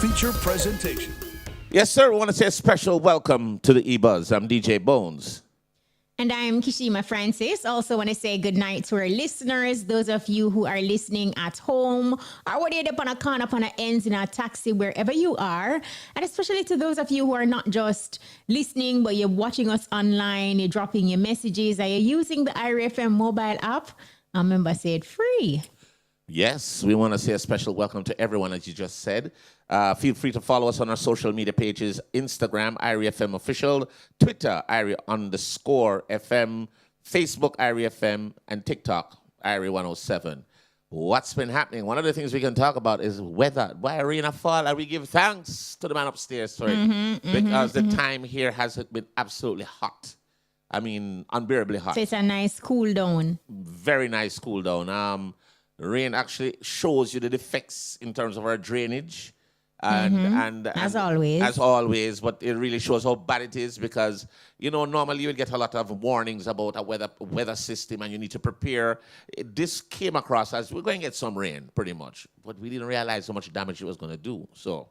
feature presentation. Yes, sir. We want to say a special welcome to the EBUZZ. I'm DJ Bones. And I'm Kishima Francis. Also want to say good night to our listeners, those of you who are listening at home, or whether you're up on a corner, up on a ends in a taxi, wherever you are. And especially to those of you who are not just listening, but you're watching us online, you're dropping your messages, are you using the IRFM mobile app? I remember I said free. Yes, we want to say a special welcome to everyone, as you just said. Feel free to follow us on our social media pages, Instagram, IRFM Official, Twitter, IRI_FM, Facebook, IRFM, and TikTok, IRI107. What's been happening? One of the things we can talk about is weather. Why rain or fall? And we give thanks to the man upstairs for it, because the time here has been absolutely hot. I mean, unbearably hot. So it's a nice cool down. Very nice cool down. Rain actually shows you the defects in terms of our drainage. And as always, but it really shows how bad it is, because normally you would get a lot of warnings about a weather system and you need to prepare. This came across as we're going to get some rain pretty much, but we didn't realize how much damage it was going to do. So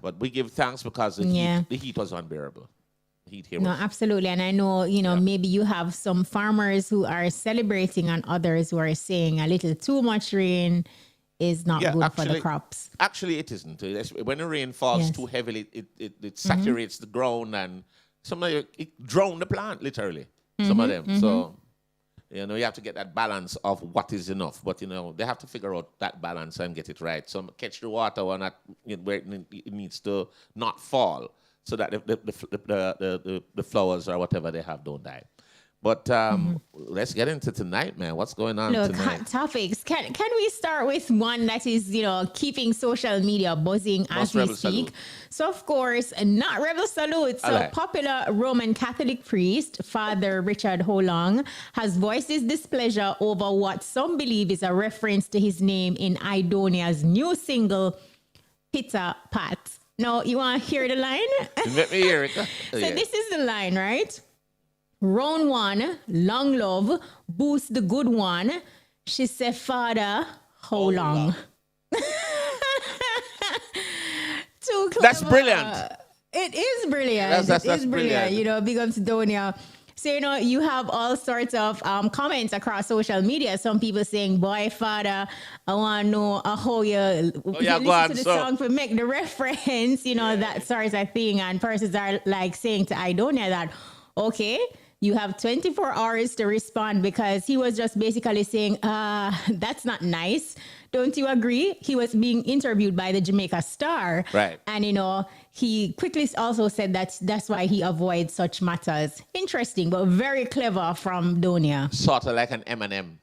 but we give thanks, because the heat was unbearable. No, absolutely. And I know, maybe you have some farmers who are celebrating and others who are saying a little too much rain is not good for the crops. Actually, it isn't. When the rain falls too heavily, it saturates the ground, and it drown the plant, literally, some of them. So, you have to get that balance of what is enough. But, they have to figure out that balance and get it right. Some catch the water where it needs to not fall, so that the flowers or whatever they have don't die. But let's get into tonight, man. What's going on tonight? Hot topics. Can we start with one that is, keeping social media buzzing as we speak? Salute. So, of course, not Rebel Salute. So, popular Roman Catholic priest, Father Richard Holong, has voiced his displeasure over what some believe is a reference to his name in Idonia's new single, Pitta Pat. Now, you want to hear the line? Let me hear it. This is the line, right? Round one, long love, boost the good one. She said, Father, how long? Too clever. That's brilliant. It is brilliant. That's brilliant. Big up to Donia. So, you have all sorts of comments across social media. Some people saying, boy, Father, I want to know how you listen to the song for make the reference, that sort of thing. And persons are like saying to Idonia that, okay, you have 24 hours to respond, because he was just basically saying, that's not nice. Don't you agree? He was being interviewed by the Jamaica Star. Right. And, he quickly also said that that's why he avoids such matters. Interesting, but very clever from Donia. Sort of like an Eminem.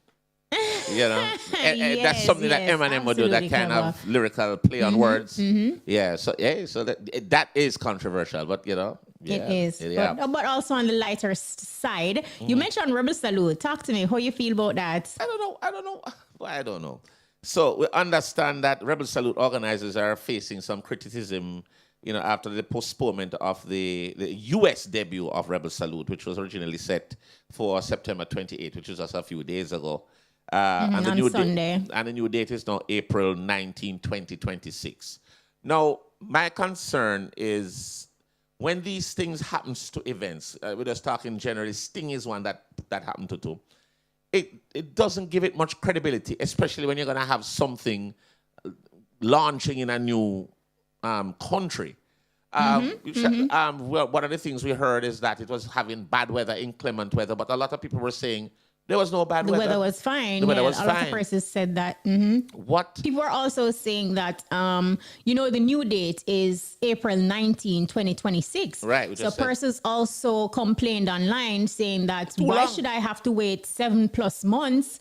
That's something that Eminem would do, that kind of lyrical play on words. Yeah, so that is controversial, but it is. But also on the lighter side, you mentioned Rebel Salute. Talk to me. How you feel about that? I don't know. So we understand that Rebel Salute organizers are facing some criticism, after the postponement of the U.S. debut of Rebel Salute, which was originally set for September 28th, which was just a few days ago. And the new Sunday. And the new date is now April 19, 2026. Now, my concern is when these things happen to events, we're just talking generally, Sting is one that happened to too. It doesn't give it much credibility, especially when you're going to have something launching in a new country. One of the things we heard is that it was having bad weather, inclement weather, but a lot of people were saying there was no bad weather. The weather was fine. The weather was fine. A lot of persons said that. What? People were also saying that, the new date is April 19, 2026. Right. So persons also complained online saying that, why should I have to wait 7+ months,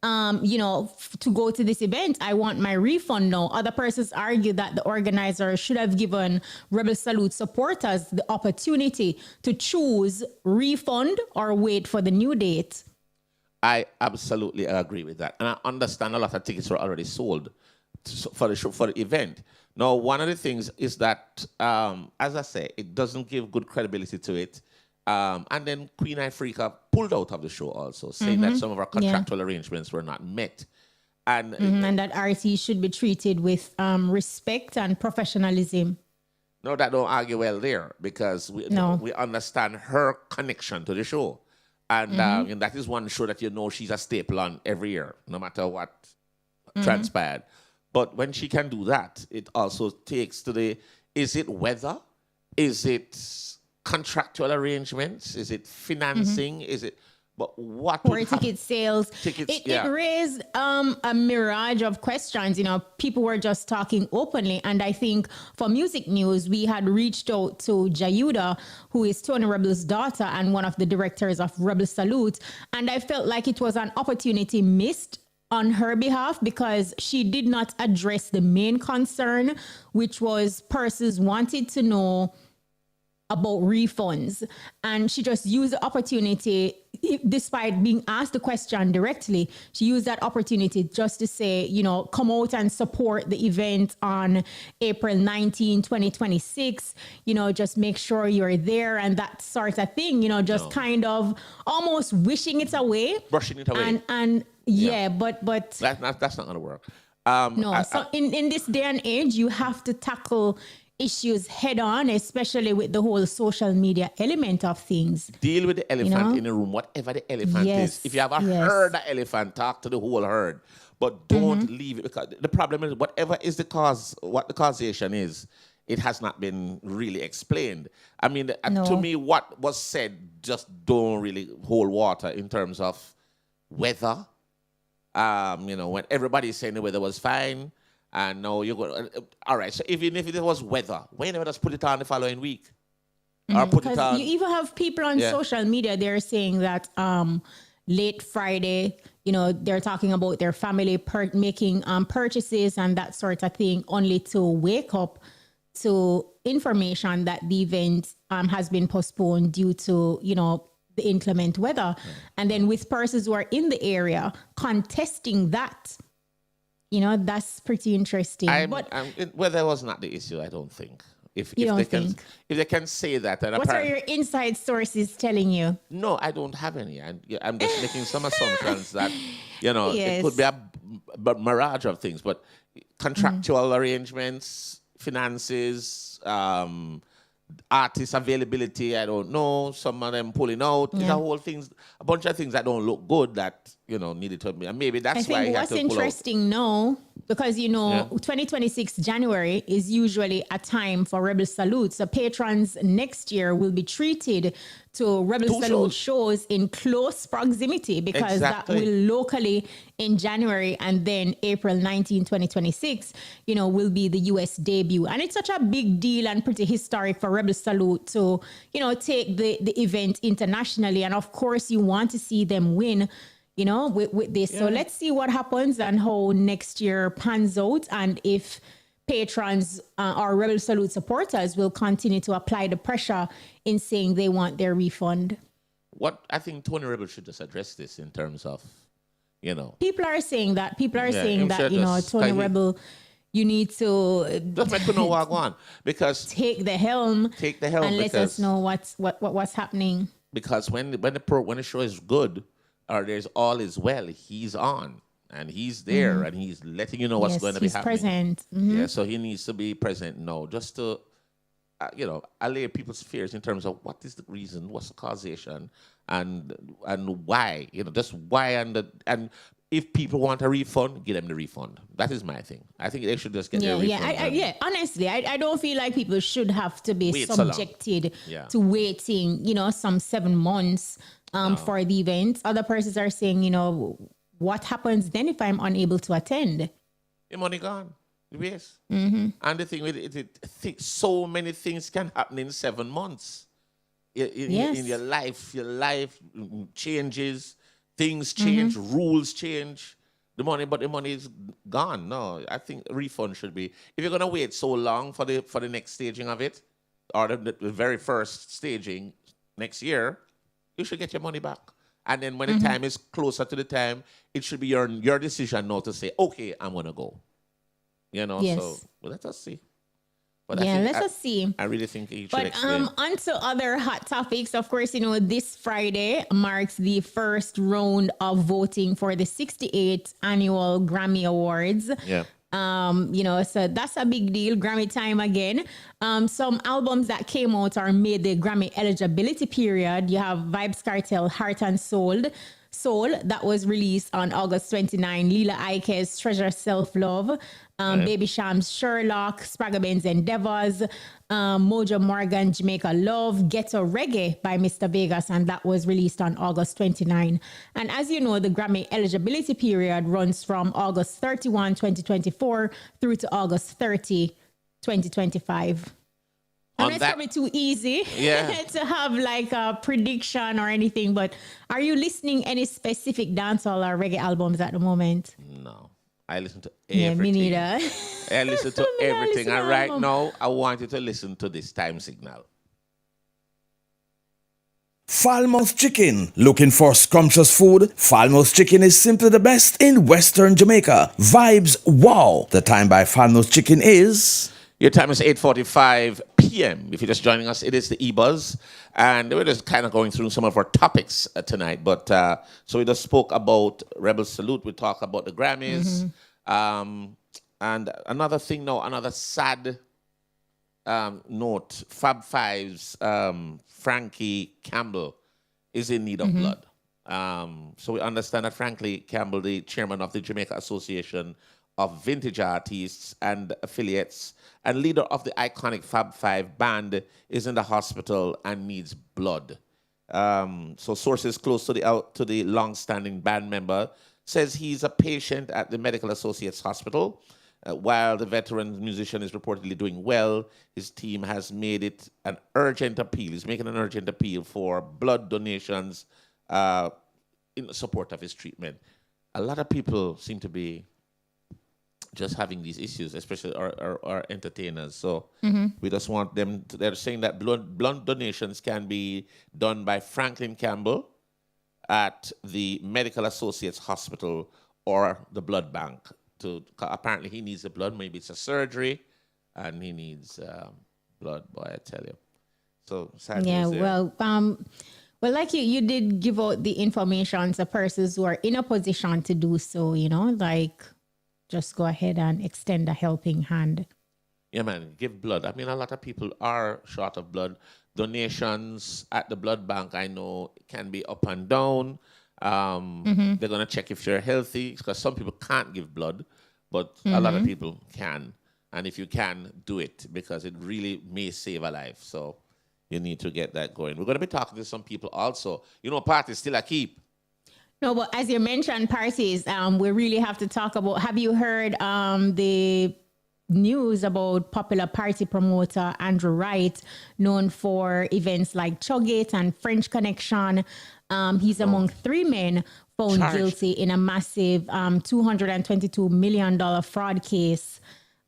to go to this event? I want my refund now. Other persons argue that the organizer should have given Rebel Salute supporters the opportunity to choose refund or wait for the new date. I absolutely agree with that. And I understand a lot of tickets were already sold for the event. Now, one of the things is that, as I say, it doesn't give good credibility to it. And then Queen Ifrica pulled out of the show also, saying that some of our contractual arrangements were not met. And that RT should be treated with respect and professionalism. No, that don't argue well there, because we understand her connection to the show. And that is one show that she's a staple on every year, no matter what transpired. But when she can do that, it also takes to is it weather? Is it contractual arrangements? Is it financing? Is it... But what or ticket sales? It raised a mirage of questions. People were just talking openly. And I think for music news, we had reached out to Jayuda, who is Tony Rebel's daughter and one of the directors of Rebel Salute. And I felt like it was an opportunity missed on her behalf, because she did not address the main concern, which was persons wanted to know about refunds. And she just used the opportunity, despite being asked the question directly, she used that opportunity just to say, come out and support the event on April 19, 2026, just make sure you're there and that sort of thing, kind of almost wishing it away. Brushing it away. And but that's not going to work. In this day and age, you have to tackle issues head on, especially with the whole social media element of things. Deal with the elephant in the room, whatever the elephant is. If you have a herd of elephant, talk to the whole herd, but don't leave it, because the problem is whatever is the cause, what the causation is, it has not been really explained. I mean, to me, what was said just don't really hold water in terms of weather. When everybody's saying the weather was fine, and now you're going, all right, so even if it was weather, why never just put it on the following week? Or put it on... You even have people on social media, they're saying that late Friday, they're talking about their family making purchases and that sort of thing, only to wake up to information that the event has been postponed due to, the inclement weather. And then with persons who are in the area contesting that, that's pretty interesting. Weather was not the issue, I don't think. If they can say that. And what are your inside sources telling you? No, I don't have any. I'm just making some assumptions that, it could be a mirage of things. But contractual arrangements, finances, artist availability, I don't know. Some of them pulling out. These are whole things, a bunch of things that don't look good that, needed to be. And maybe that's why he had to pull out. What's interesting now, because, 2026 January is usually a time for Rebel Salute. So patrons next year will be treated to Rebel Salute shows in close proximity, because that will locally in January, and then April 19, 2026, will be the US debut. And it's such a big deal and pretty historic for Rebel Salute to, take the event internationally. And of course, you want to see them win, with this. Yeah. So let's see what happens and how next year pans out, and if patrons or Rebel Salute supporters will continue to apply the pressure in saying they want their refund. What I think Tony Rebel should just address this in terms of, People are saying that. Tony Rebel, you need to just make you know what going on, because take the helm and let us know what's happening. Because when the show is good, or there's all is well, he's on and he's there and he's letting you know what's going to be happening. Present. Yeah, so he needs to be present now, just to allay people's fears in terms of what is the reason, what's the causation, and why. Just why, and if people want a refund, give them the refund. That is my thing. I think they should just get their refund. Honestly, I don't feel like people should have to be subjected to waiting, some 7 months for the event. Other persons are saying, what happens then if I'm unable to attend? Your money gone. Yes. And the thing with it, so many things can happen in 7 months. In your life changes, things change, rules change. The money is gone. No, I think a refund should be. If you're gonna wait so long for the next staging of it, or the very first staging next year, you should get your money back. And then when the time is closer to the time, it should be your decision now to say, okay, I'm gonna go. So let us see. But yeah, let's just see. I really think he should But explain. on to other hot topics. Of course, this Friday marks the first round of voting for the 68th annual Grammy Awards. Yeah. So that's a big deal. Grammy time again. Some albums that came out or made the Grammy eligibility period. You have Vybz Kartel, Heart and Soul, that was released on August 29. Lila Ike's Treasure Self Love. Baby Sham's Sherlock, Spragga Benz Endeavors, Mojo Morgan, Jamaica Love, Ghetto Reggae by Mr. Vegas, and that was released on August 29. And as you know, the Grammy eligibility period runs from August 31, 2024 through to August 30, 2025. And it's probably too easy to have like a prediction or anything, but are you listening any specific dancehall or reggae albums at the moment? No. I listen to everything. Yeah, me neither. I listen to everything. And right now, I want you to listen to this time signal. Falmouth Chicken. Looking for scrumptious food? Falmouth Chicken is simply the best in Western Jamaica. Vibes, wow. The time by Falmouth Chicken is... Your time is 8:45 p.m. If you're just joining us, it is the EBUZZ. And we're just kind of going through some of our topics tonight. But so we just spoke about Rebel Salute. We talked about the Grammys. And another thing now, another sad note, Fab Five's Frankie Campbell is in need of blood. So we understand that Frankie Campbell, the chairman of the Jamaica Association of Vintage Artists and Affiliates and leader of the iconic Fab Five band, is in the hospital and needs blood. So sources close to the long-standing band member says he's a patient at the Medical Associates Hospital. While the veteran musician is reportedly doing well, his team has made it an urgent appeal. He's making an urgent appeal for blood donations in support of his treatment. A lot of people seem to be just having these issues, especially our entertainers. So we just want them to, they're saying that blood donations can be done by Franklin Campbell at the Medical Associates Hospital or the blood bank. Apparently he needs the blood, maybe it's a surgery, and he needs blood, boy, I tell you. So sad news there. Well, like you did give out the information to persons who are in a position to do so, like just go ahead and extend a helping hand. Yeah, man, give blood. I mean, a lot of people are short of blood. Donations at the blood bank, I know, can be up and down. They're going to check if you're healthy, because some people can't give blood, but a lot of people can. And if you can, do it, because it really may save a life. So you need to get that going. We're going to be talking to some people also. Parties still a keep. No, but as you mentioned, parties, we really have to talk about, have you heard the news about popular party promoter Andrew Wright, known for events like Chuggate and French Connection? He's among 3 men found guilty in a massive $222 million fraud case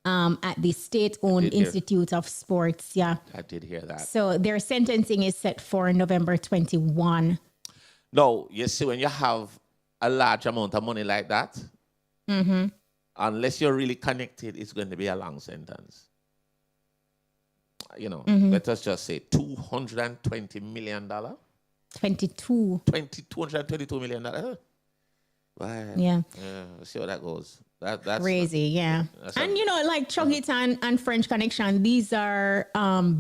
at the state-owned Institute of Sports. Yeah, I did hear that. So their sentencing is set for November 21. No, you see, when you have a large amount of money like that, unless you're really connected, it's going to be a long sentence. Let us just say $220 million. $222 million. Yeah. We'll see how that goes. That's crazy, yeah. And like Chuggate and French Connection, these are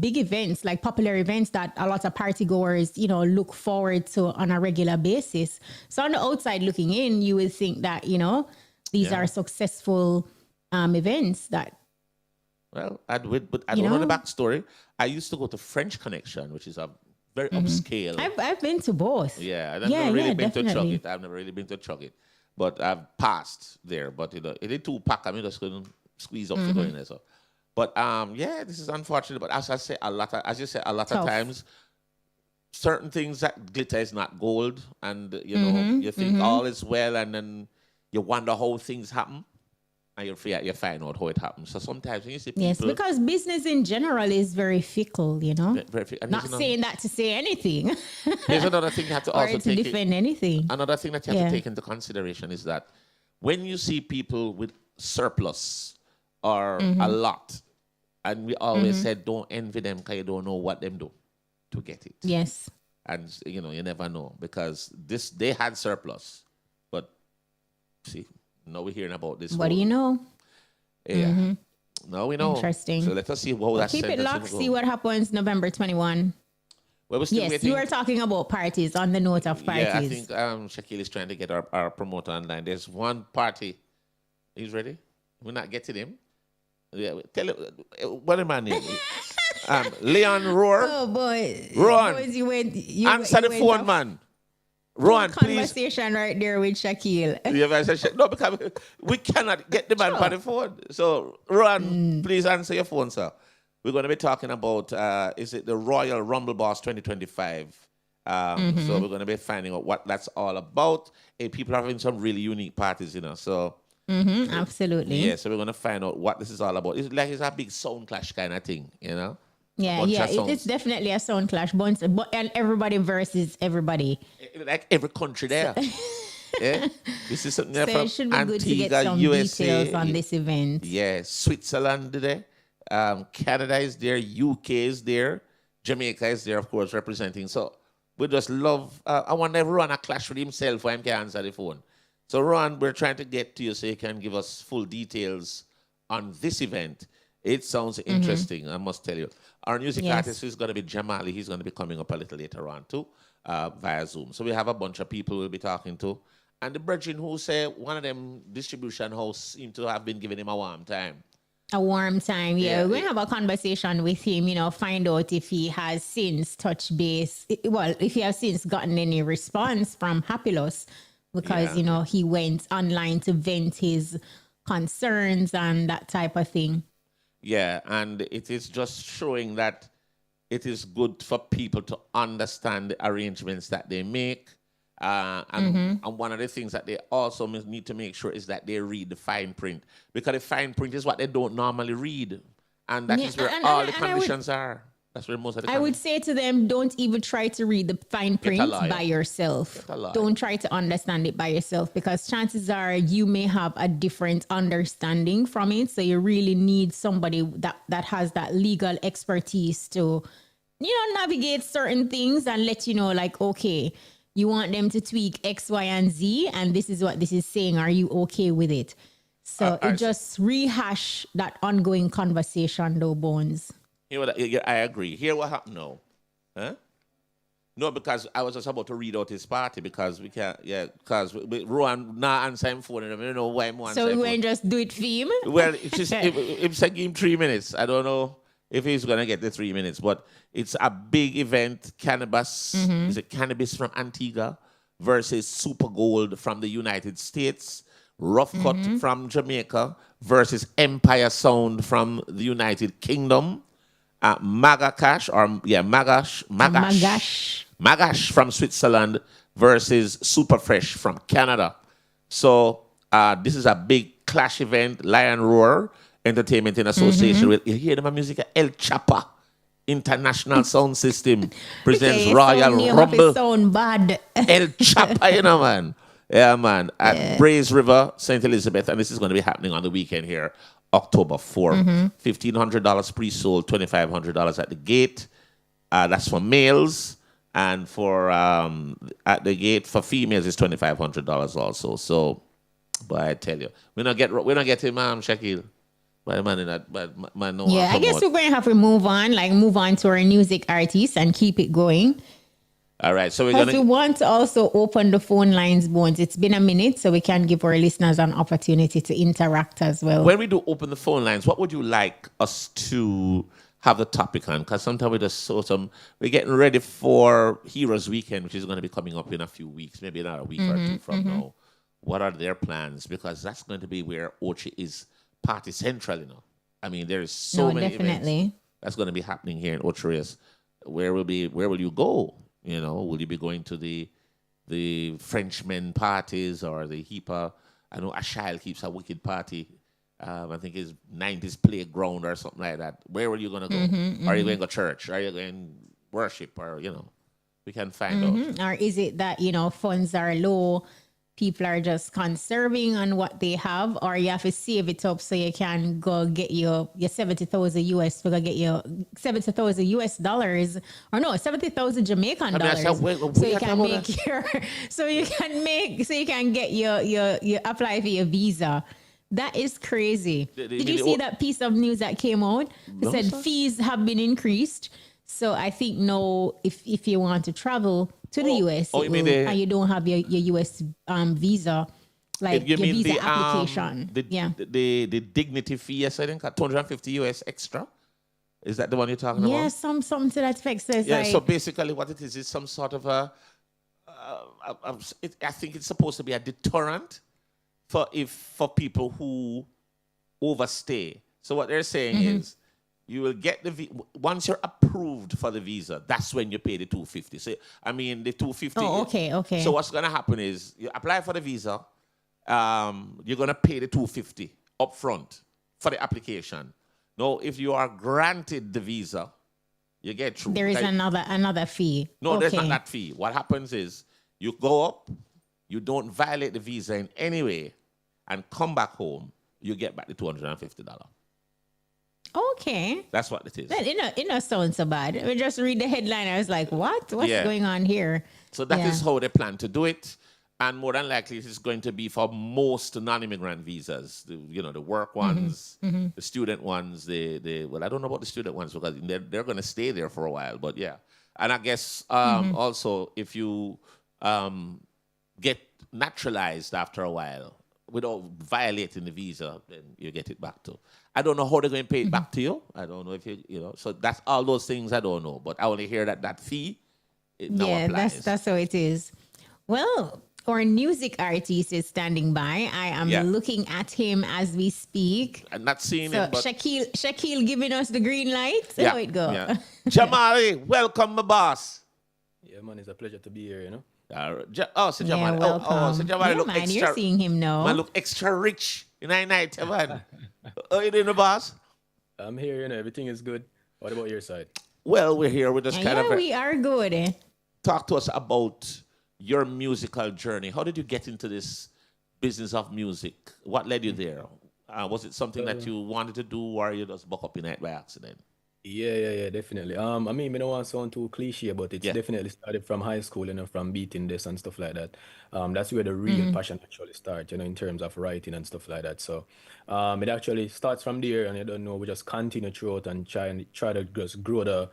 big events, like popular events that a lot of party goers, look forward to on a regular basis. So on the outside looking in, you would think that, these are successful events that. Well, I don't know the backstory. I used to go to French Connection, which is a very upscale. I've been to both. Yeah, I've never really been to Chuggate. I've never really been to Chuggate. But I've passed there. But it is too packed. I mean, just couldn't squeeze up to go in there. So, but this is unfortunate. But as you say, a lot of times, certain things that glitter is not gold, and you think all is well, and then you wonder how things happen, and you find out how it happens. So sometimes when you see people, yes, because business in general is very fickle, very fickle. Not saying that to say anything. There's another thing you have to also to defend anything. Another thing that you have to take into consideration is that when you see people with surplus or a lot, And we always said, don't envy them because you don't know what them do to get it. Yes. And, you know, you never know because they had surplus. But, see, now we're hearing about this. What do you know? Yeah. Now we know. Interesting. So let us see how that keep it locked, see what happens November 21. Well, we're still yes, waiting. you were talking about parties on the note of parties. Yeah, I think Shaquille is trying to get our promoter online. There's one party. He's ready? We're not getting him. Yeah, tell him, what am I name? Leon Roar. Oh, boy. Ron. Boys, you Answer the phone, man. Ron, please. Conversation right there with Shaquille. No, because we cannot get the man on the phone. So, Ron, please answer your phone, sir. We're going to be talking about, is it the Royal Rumble Boss 2025? So we're going to be finding out what that's all about. And people are having some really unique parties, you know. So, absolutely. Yeah, so we're going to find out what this is all about. It's like it's a big sound clash kind of thing, you know. Yeah, it's definitely a sound clash, and everybody versus everybody. Like every country there. Yeah, this is something so from it should be Antigua, good to get some USA. details on this event. Yeah, Switzerland there, Canada is there, UK is there, Jamaica is there, of course, representing. So we just love. I want everyone a clash with himself when he can answer the phone. So Ron, we're trying to get to you so you can give us full details on this event. It sounds interesting, I must tell you. Our music artist is going to be Jamali. He's going to be coming up a little later on too, via Zoom. So we have a bunch of people we'll be talking to. And the brethren who say one of them distribution house seem to have been giving him a warm time. A warm time, yeah. We're going to have a conversation with him, you know, find out if he has since touched base. Well, if he has since gotten any response from Happilus, because, you know, he went online to vent his concerns and that type of thing. Yeah, and it is just showing that it is good for people to understand the arrangements that they make. And one of the things that they also need to make sure is that they read the fine print. Because the fine print is what they don't normally read. And that is where all the conditions are. That's where most of the I would say to them, don't even try to read the fine print by yourself. Don't try to understand it by yourself because chances are you may have a different understanding from it. So you really need somebody that has that legal expertise to, you know, navigate certain things and let you know, like, okay, you want them to tweak X, Y, and Z, and this is what this is saying. Are you okay with it? So it just rehash that ongoing conversation, though, Bones. I agree. Here what happened now. Huh? No, because I was just about to read out his party because we can't, because Rowan not answer him phone and I don't know why I'm answering. So we won't just do it for him? Well, it's just, if I give him 3 minutes, I don't know if he's going to get the 3 minutes, but it's a big event. Cannabis, is it Cannabis from Antigua versus Super Gold from the United States, Rough Cut from Jamaica versus Empire Sound from the United Kingdom. Magash from Switzerland versus Super Fresh from Canada. So this is a big clash event. Lion Roar Entertainment in association with, you hear the music, El Chapa International Sound System presents Royal Rumble. Sound bad. El Chapa, you know, man. Yeah, man. At Braze River, St. Elizabeth, and this is going to be happening on the weekend here. October 4th. $1,500 pre-sold, $2,500 at the gate. That's for males. And for at the gate for females is $2,500 also. So, but I tell you, we're not getting Shaquille. But man in that, but man, no. Yeah, I guess we're going to have to move on to our music artists and keep it going. All right, so we want to also open the phone lines, Bones. It's been a minute, so we can give our listeners an opportunity to interact as well. When we do open the phone lines, what would you like us to have the topic on? Because sometimes we just we're getting ready for Heroes Weekend, which is going to be coming up in a few weeks, maybe another week or two from now. What are their plans? Because that's going to be where Ochi is party central, you know. I mean, there is so many events that's going to be happening here in Ochi. Where will you go? You know, will you be going to the Frenchman parties or the HIPAA? I know Ashile keeps a wicked party. I think it's 90s playground or something like that. Where are you going to go? Are you going to church? Are you going worship? Or, you know, we can find out. Or is it that, you know, funds are low people are just conserving on what they have, or you have to save it up so you can go get your 70,000 US, to go get your 70,000 US dollars, or no, 70,000 Jamaican dollars. So you can make your, so you can get your apply for your visa. That is crazy. Did you see that piece of news that came out? It said fees have been increased. So I think now if you want to travel to the US and you don't have your US visa, like your visa application. The dignity fee, yes, I think at 250 US extra. Is that the one you're talking about? Yeah, something to that effect. So yeah, so basically what it is some sort of I think it's supposed to be a deterrent for people who overstay. So what they're saying is, you will get once you're approved for the visa, that's when you pay the $250. So I mean the $250. Oh, okay. So what's gonna happen is you apply for the visa, you're gonna pay the $250 upfront for the application. Now, if you are granted the visa, you get through. There is another fee. No, there's not that fee. What happens is you go up, you don't violate the visa in any way, and come back home, you get back the $250. Okay. That's what it is. It not sound so bad. I just read the headline. I was like, what? What's going on here? So that is how they plan to do it. And more than likely, it is going to be for most non-immigrant visas. The work ones, the student ones, well, I don't know about the student ones because they're going to stay there for a while. But yeah. And I guess also if you get naturalized after a while, without violating the visa, then you get it back to. I don't know how they're going to pay it back to you. I don't know if so that's all those things I don't know. But I only hear that fee, it now applies. That's how it is. Well, our music artist is standing by. I am looking at him as we speak. I'm not seeing him, but Shaquille giving us the green light. So how it go. Yeah. Jamali, welcome, my boss. Yeah, man, it's a pleasure to be here, So Jamali. So Jamali look extra. You're seeing him now. Man, look extra rich in night, man. How you doing, boss? I'm here, everything is good. What about your side? Well, we're here. We're just kind of. We are good. Talk to us about your musical journey. How did you get into this business of music? What led you there? Was it something that you wanted to do, or you just buck up in it by accident? Yeah, definitely. I mean, I don't want to sound too cliche, but it's definitely started from high school, from beating this and stuff like that. That's where the real passion actually starts, in terms of writing and stuff like that. So it actually starts from there, and I don't know, we just continue throughout and try to just grow the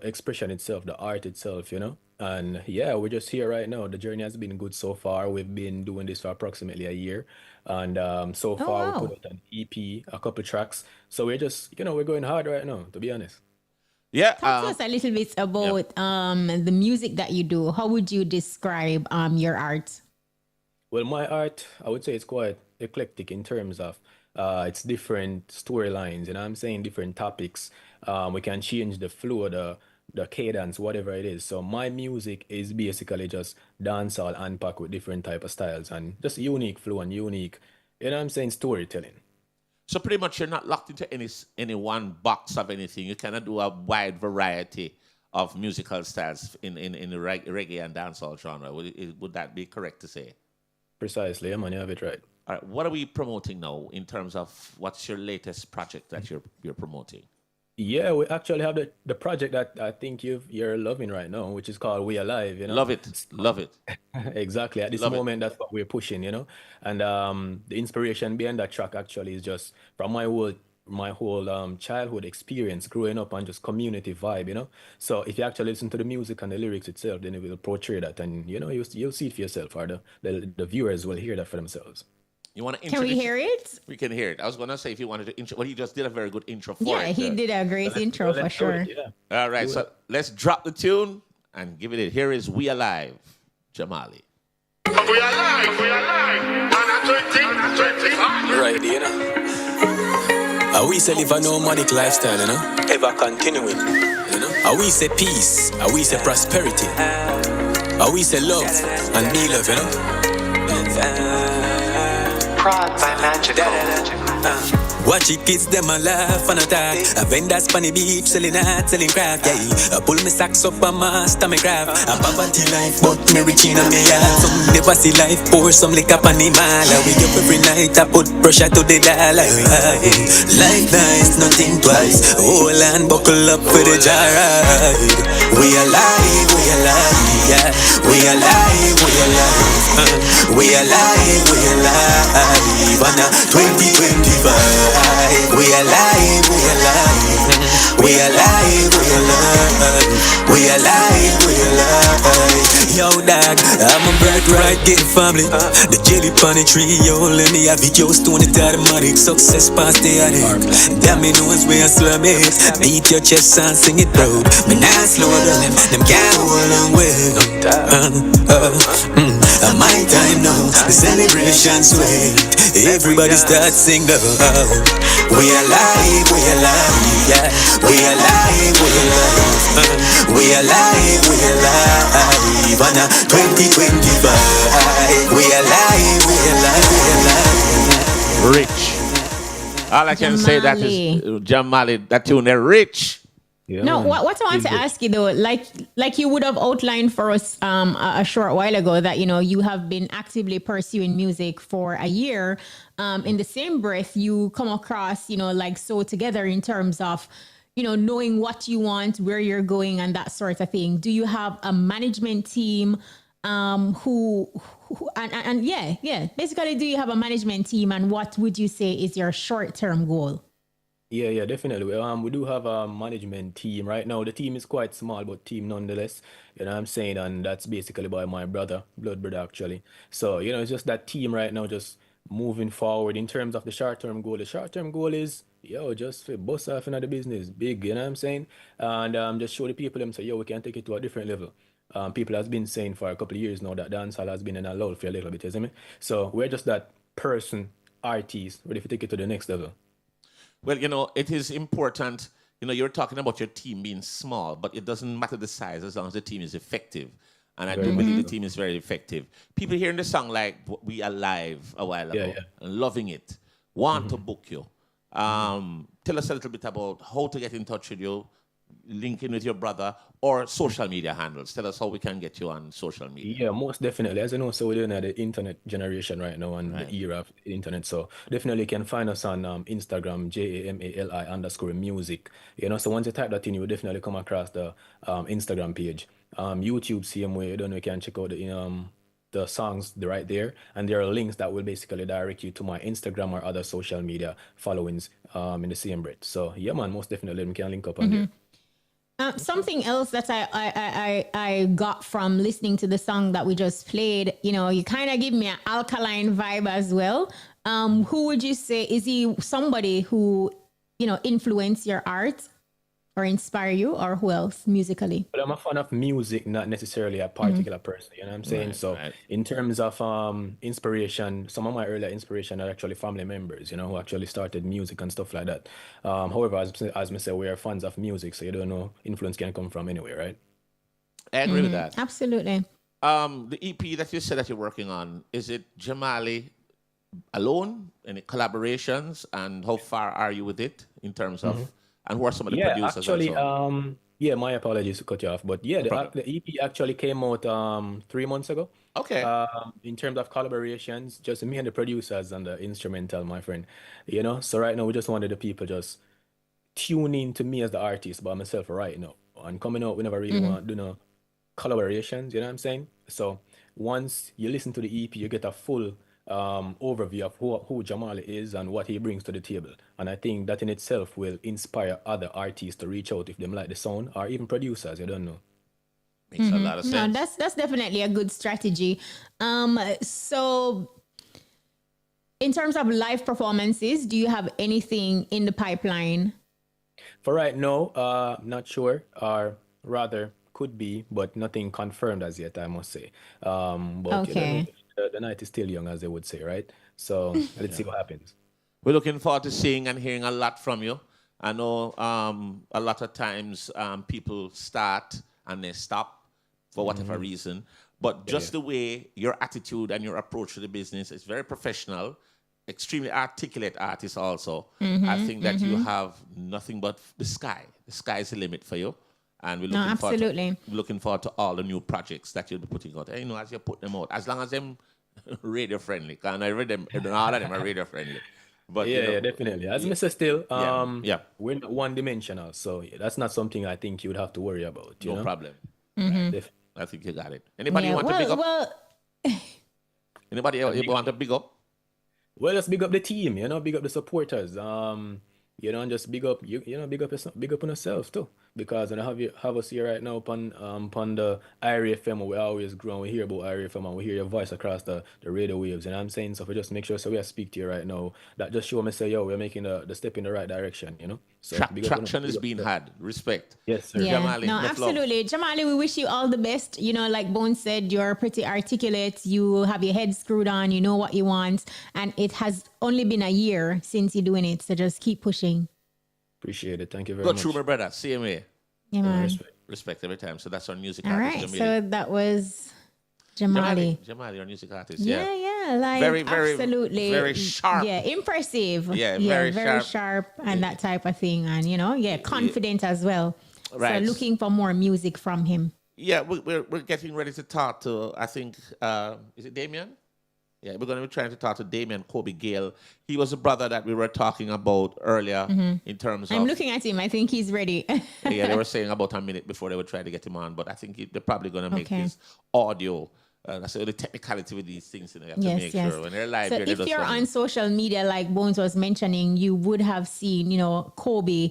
expression itself, the art itself, And yeah, we're just here right now. The journey has been good so far. We've been doing this for approximately a year. And so far, we put out an EP, a couple tracks. So we're just, we're going hard right now, to be honest. Yeah. Talk to us a little bit about the music that you do. How would you describe your art? Well, my art, I would say it's quite eclectic in terms of it's different storylines, I'm saying different topics. We can change the flow, the cadence, whatever it is. So my music is basically just dancehall unpacked with different type of styles and just unique flow and unique, storytelling. So pretty much you're not locked into any one box of anything. You cannot do a wide variety of musical styles in the reggae and dancehall genre. Would that be correct to say? Precisely, yeah, man, you have it right. All right, what are we promoting now in terms of what's your latest project that you're promoting? Yeah, we actually have the project that I think you're loving right now, which is called We Alive. Love it. Exactly. At this moment, that's what we're pushing. And the inspiration behind that track actually is just from my whole childhood experience growing up and just community vibe. So if you actually listen to the music and the lyrics itself, then it will portray that, and you'll see it for yourself, or the viewers will hear that for themselves. You want to Can we hear it? We can hear it. I was going to say if you wanted to intro. Well, he just did a very good intro for it. Yeah, he did a great intro for sure. All right, so let's drop the tune and give it. Here is We Alive, Jamali. We alive. Right, Are we say live a nomadic lifestyle, ever continuing, Are we say peace? Are we say prosperity? Are we say love and be love, Prod by Magical. Watch it, kids, them a laugh and attack. A vendors on the beach, selling art, selling craft, yeah. I pull me socks up and master me craft. A poverty life, but me rich in a me heart. Some never see life, pour some liquor on the mall. We up every night, I put pressure to the dollar. Life nice, nothing twice. Hold and buckle up for the joyride. We alive, yeah. We alive, we alive. We alive, we alive. On a 2025. We alive, we alive. We alive, we alive. We alive, we alive. Yo, dog, I'm a birthright getting family. The jelly pon the tree, yo, let me have it. Yo, stone it automatic. Success past the attic. Dameon knows where I slam it. Beat your chest and sing it proud. Me nah slow down, them can't hold on with. My time now, the celebration sweet. Everybody start sing up. We alive, yeah. We alive, we alive. We alive, we alive. On a 2025. We alive, we alive, we alive. Rich. All I can say that is Jamali, that tune there, rich. Yeah, No, man. what I want to ask you though, like you would have outlined for us a short while ago that you have been actively pursuing music for a year. In the same breath, you come across like so together in terms of knowing what you want, where you're going, and that sort of thing. Do you have a management team who basically, do you have a management team, and what would you say is your short-term goal? Yeah, definitely. We do have a management team right now. The team is quite small, but team nonetheless. You know what I'm saying? And that's basically by my brother, blood brother, actually. So, it's just that team right now, just moving forward in terms of the short-term goal. The short-term goal is, just for bust off into the business, big, you know what I'm saying? And just show the people them say, we can take it to a different level. People has been saying for a couple of years now that dancehall has been in a lull for a little bit, you see me? So we're just that person, artist, ready to take it to the next level. Well, it is important. You're talking about your team being small, but it doesn't matter the size as long as the team is effective. And I do believe the team is very effective. People hearing the song like We Alive a while ago and loving it, want to book you. Tell us a little bit about how to get in touch with you, link in with your brother, or social media handles. Tell us how we can get you on social media. Yeah, most definitely. As you know, so we're in the internet generation right now and the era of the internet. So definitely you can find us on Instagram, JAMALI_music. So once you type that in, you will definitely come across the Instagram page. YouTube, same way. You can check out the songs right there. And there are links that will basically direct you to my Instagram or other social media followings in the same breath. So yeah, man, most definitely we can link up on there. Something else that I got from listening to the song that we just played, you kind of give me an alkaline vibe as well. Who would you say, is he somebody who, influenced your art or inspire you, or who else musically? But I'm a fan of music, not necessarily a particular person. You know what I'm saying? So in terms of inspiration, some of my earlier inspiration are actually family members, who actually started music and stuff like that. However, as I say, we are fans of music, so you don't know, influence can come from anywhere, right? I agree with that. Absolutely. The EP that you said that you're working on, is it Jamali alone? Any collaborations? And how far are you with it in terms of... And who are some of the producers? Actually, and so on? my apologies to cut you off, but the EP actually came out 3 months ago. Okay. In terms of collaborations, just me and the producers and the instrumental, my friend. So right now we just wanted the people just tune in to me as the artist by myself right now. And coming out, we never really want to do collaborations, you know what I'm saying? So once you listen to the EP, you get a full overview of who Jamali is and what he brings to the table. And I think that in itself will inspire other artists to reach out if they like the sound, or even producers, you don't know. Makes a lot of sense. No, that's definitely a good strategy. So in terms of live performances, do you have anything in the pipeline? For right now, not sure, or rather could be, but nothing confirmed as yet, I must say. But the night is still young, as they would say, right? So let's see what happens. We're looking forward to seeing and hearing a lot from you. I know a lot of times people start and they stop for whatever reason. But just the way your attitude and your approach to the business is very professional. extremely articulate artist also. I think that you have nothing but the sky. The sky is the limit for you. And we're looking forward to all the new projects that you'll be putting out. And, you know, as you put them out, as long as them radio friendly, because I read them, all of them are radio friendly. But yeah, definitely. As Mr. Still, yeah. we're not one-dimensional, so that's not something I think you would have to worry about. No know? problem. I think you got it. Anybody want to big up? Anybody else want to big up? Well, let's big up the team, big up the supporters. And just big up big up on yourselves too. Because when I have us here right now upon the IRA FM, we always grow and we hear about IRA FM and we hear your voice across the radio waves. And I'm saying, so we just make sure we speak to you right now. That just show me say, yo, we're making the step in the right direction, So traction is being had. Respect. Yes, sir. Yeah, Jamali, no, absolutely. Jamali, we wish you all the best. Like Bones said, you're pretty articulate. You have your head screwed on. You know what you want. And it has only been a year since you're doing it. So just keep pushing. Appreciate it. Thank you very Go much. through, my brother. Same way. Yeah, man. Respect every time. So that's our music All artist. right. Jamali. So that was Jamali. Jamali, our music artist. Yeah. Like Very, very, absolutely. very sharp. Yeah, impressive. Yeah, very sharp and that type of thing. And confident as well. Right. So looking for more music from him. Yeah, we're getting ready to talk to, I think, is it Dameon? Yeah, we're going to be trying to talk to Dameon Kobe Gayle. He was a brother that we were talking about earlier in terms of... I'm looking at him. I think he's ready. Yeah, they were saying about a minute before they would try to get him on, but I think they're probably going to make his audio. That's the technicality with these things. You have to make sure when they're live. So if you're on social media, like Bones was mentioning, you would have seen, Kobe,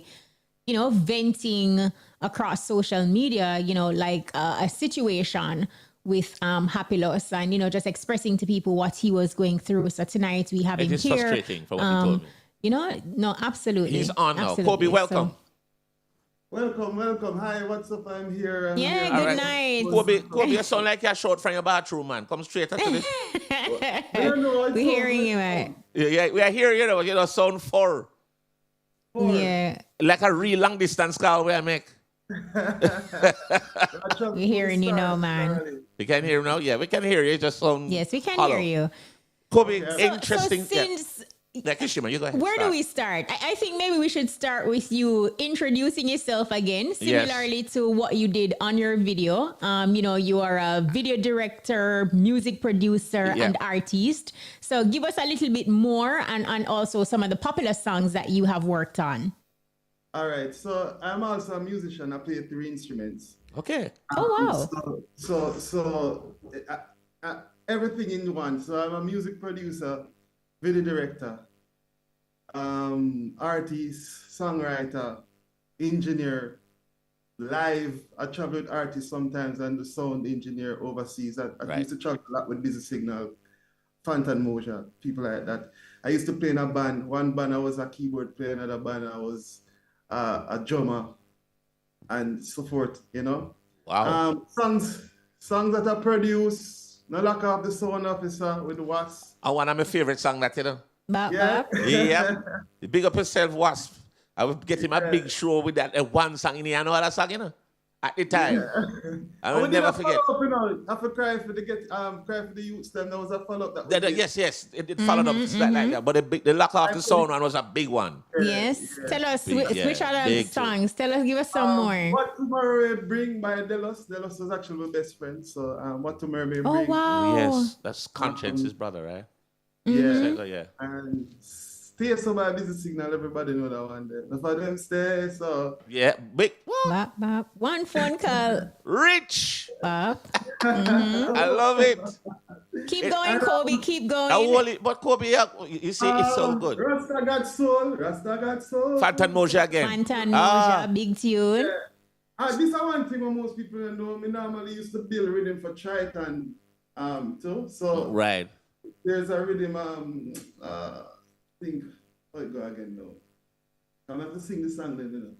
venting across social media, like a situation with Happy Loss and, just expressing to people what he was going through. So tonight we have him here. It is frustrating from what he told me. No, absolutely. He's on now. Kobe, welcome. Welcome. Hi, what's up? I'm here. Good night. Kobe, you sound like you're short from your bathroom, man. Come straight to this. We're hearing you, man. Yeah, we are here, sound 4. Yeah. Like a real long distance call we make. We're hearing you now, man. We can hear you now? Yeah, we can hear you. Just sound Yes, we can hollow. hear you. Kobe, interesting. So since... Yeah, Kishima, you go ahead. Where do we start? I think maybe we should start with you introducing yourself again, similarly to what you did on your video. You are a video director, music producer, and artist. So give us a little bit more and also some of the popular songs that you have worked on. All right. So I'm also a musician. I play 3 instruments. Okay. Oh, wow. So everything in one. So I'm a music producer, video director, artist, songwriter, engineer, live. I travel with artists sometimes and the sound engineer overseas. I used to travel a lot with Busy Signal, Phantom Moja, people like that. I used to play in a band. One band I was a keyboard player, another band I was a drummer, and so forth. Wow. Songs that I produce. No lack of the sound officer with the Wasp. And one of my favorite songs that Yeah. Yeah. Big up yourself, Wasp. I would get him a big show with that one song in here. I know that song, at the time. I will never forget. I have to cry for the youths. Then there was a follow-up. Yes. It followed up like that. But the lock off the sound one was a big one. Yes. Tell us which other songs. Give us some more. What Tomorrow May Bring by Delos. Delos was actually my best friend. So What Tomorrow May Bring. Oh, wow. Yes. That's Conscience's brother, right? Yeah. And Stay So by Busy Signal. Everybody know that one there. For them stay so. Yeah. Big. Bop, bop. One phone call. Rich. Bop. I love it. Keep going, Kobe. Keep going. But Kobe, you see, it's so good. Rasta got soul. Phantom Moja again. Phantom Moja, big tune. Yeah. This is one thing most people don't know. Me normally used to build rhythm for Triton too. So right. There's a rhythm think how it go again though. I'm have to sing the song then,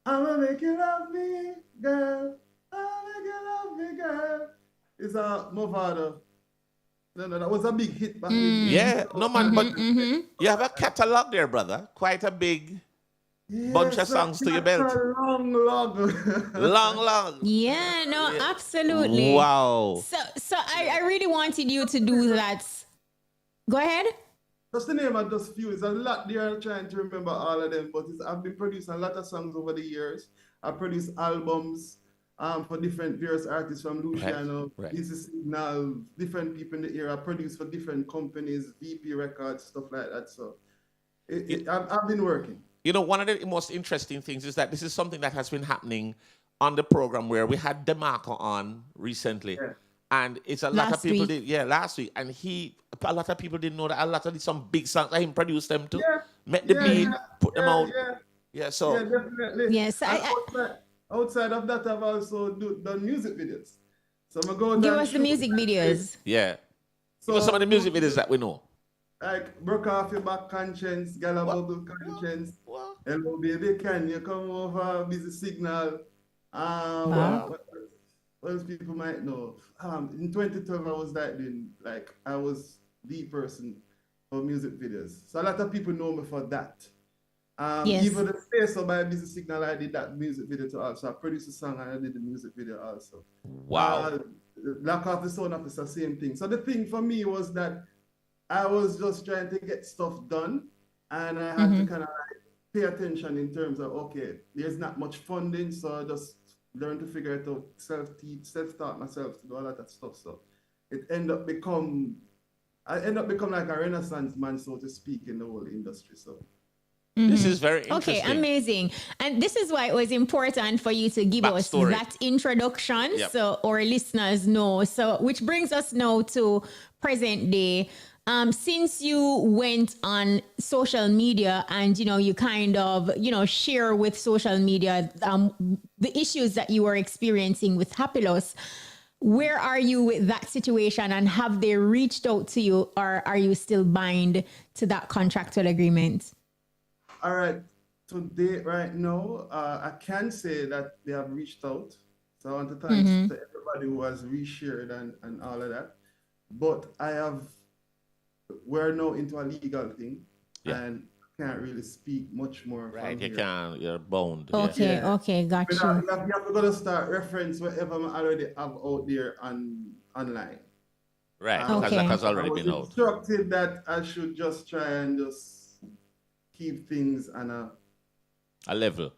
I'ma make you love me, girl. I'ma make you love me, girl. It's a Movado. No, that was a big hit back then. Yeah, no man, but you have a catalog there, brother. Quite a big bunch of songs to your belt. Long. Long. Yeah, no, absolutely. Wow. So I really wanted you to do that. Go ahead. That's the name of just few. It's a lot there trying to remember all of them, but I've been producing a lot of songs over the years. I produced albums for different various artists from Luciano, Easy Signal, different people in the era. I produced for different companies, VP Records, stuff like that. So I've been working. You know, one of the most interesting things is that this is something that has been happening on the program where we had DeMarco on recently. Yeah. And it's a lot of people last week. And a lot of people didn't know that a lot of some big songs that him produced them too. Yeah. Met the beat, put them out. Yeah, so. Yeah, definitely. Yes. Outside of that, I've also done music videos. So I'm going to give us the music videos. Yeah. So some of the music videos that we know. Like Broke Off Your Back Conscience, Gala Bubble Conscience. Hello baby, can you come over? Busy Signal. What else people might know? In 2012, I was the person for music videos. So a lot of people know me for that. Even the Space or by Busy Signal, I did that music video too also. I produced a song and I did the music video also. Wow. Lock Off the Sound Officer, same thing. So the thing for me was that I was just trying to get stuff done, and I had to kind of pay attention in terms of, okay, there's not much funding, so I just learn to figure it out, self-taught myself to do all that stuff. So I end up become like a renaissance man, so to speak, in the whole industry. So this is very interesting. Okay, amazing. And this is why it was important for you to give us that introduction, so our listeners know. So which brings us now to present day. Since you went on social media and, you kind of, share with social media the issues that you were experiencing with Happilus, where are you with that situation, and have they reached out to you, or are you still bound to that contractual agreement? All right. Today, right now, I can say that they have reached out. So I want to thank to everybody who has reshared and all of that. But we're now into a legal thing, and can't really speak much more. Right, you're bound. Okay, got you. You have to start reference whatever I already have out there online. Right, because that has already been out. Instructed that I should just try and just keep things on a level.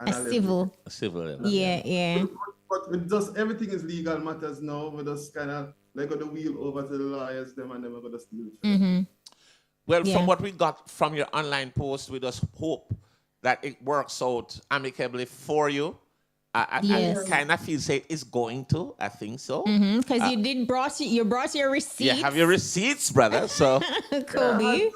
A civil level. Yeah. But with just everything is legal matters now. We just kind of got the wheel over to the lawyers, them, and then we're going to steal it. Well, from what we got from your online post, we just hope that it works out amicably for you. I kind of feel say it's going to. I think so. Because you brought your receipts. You have your receipts, brother. So Kobe.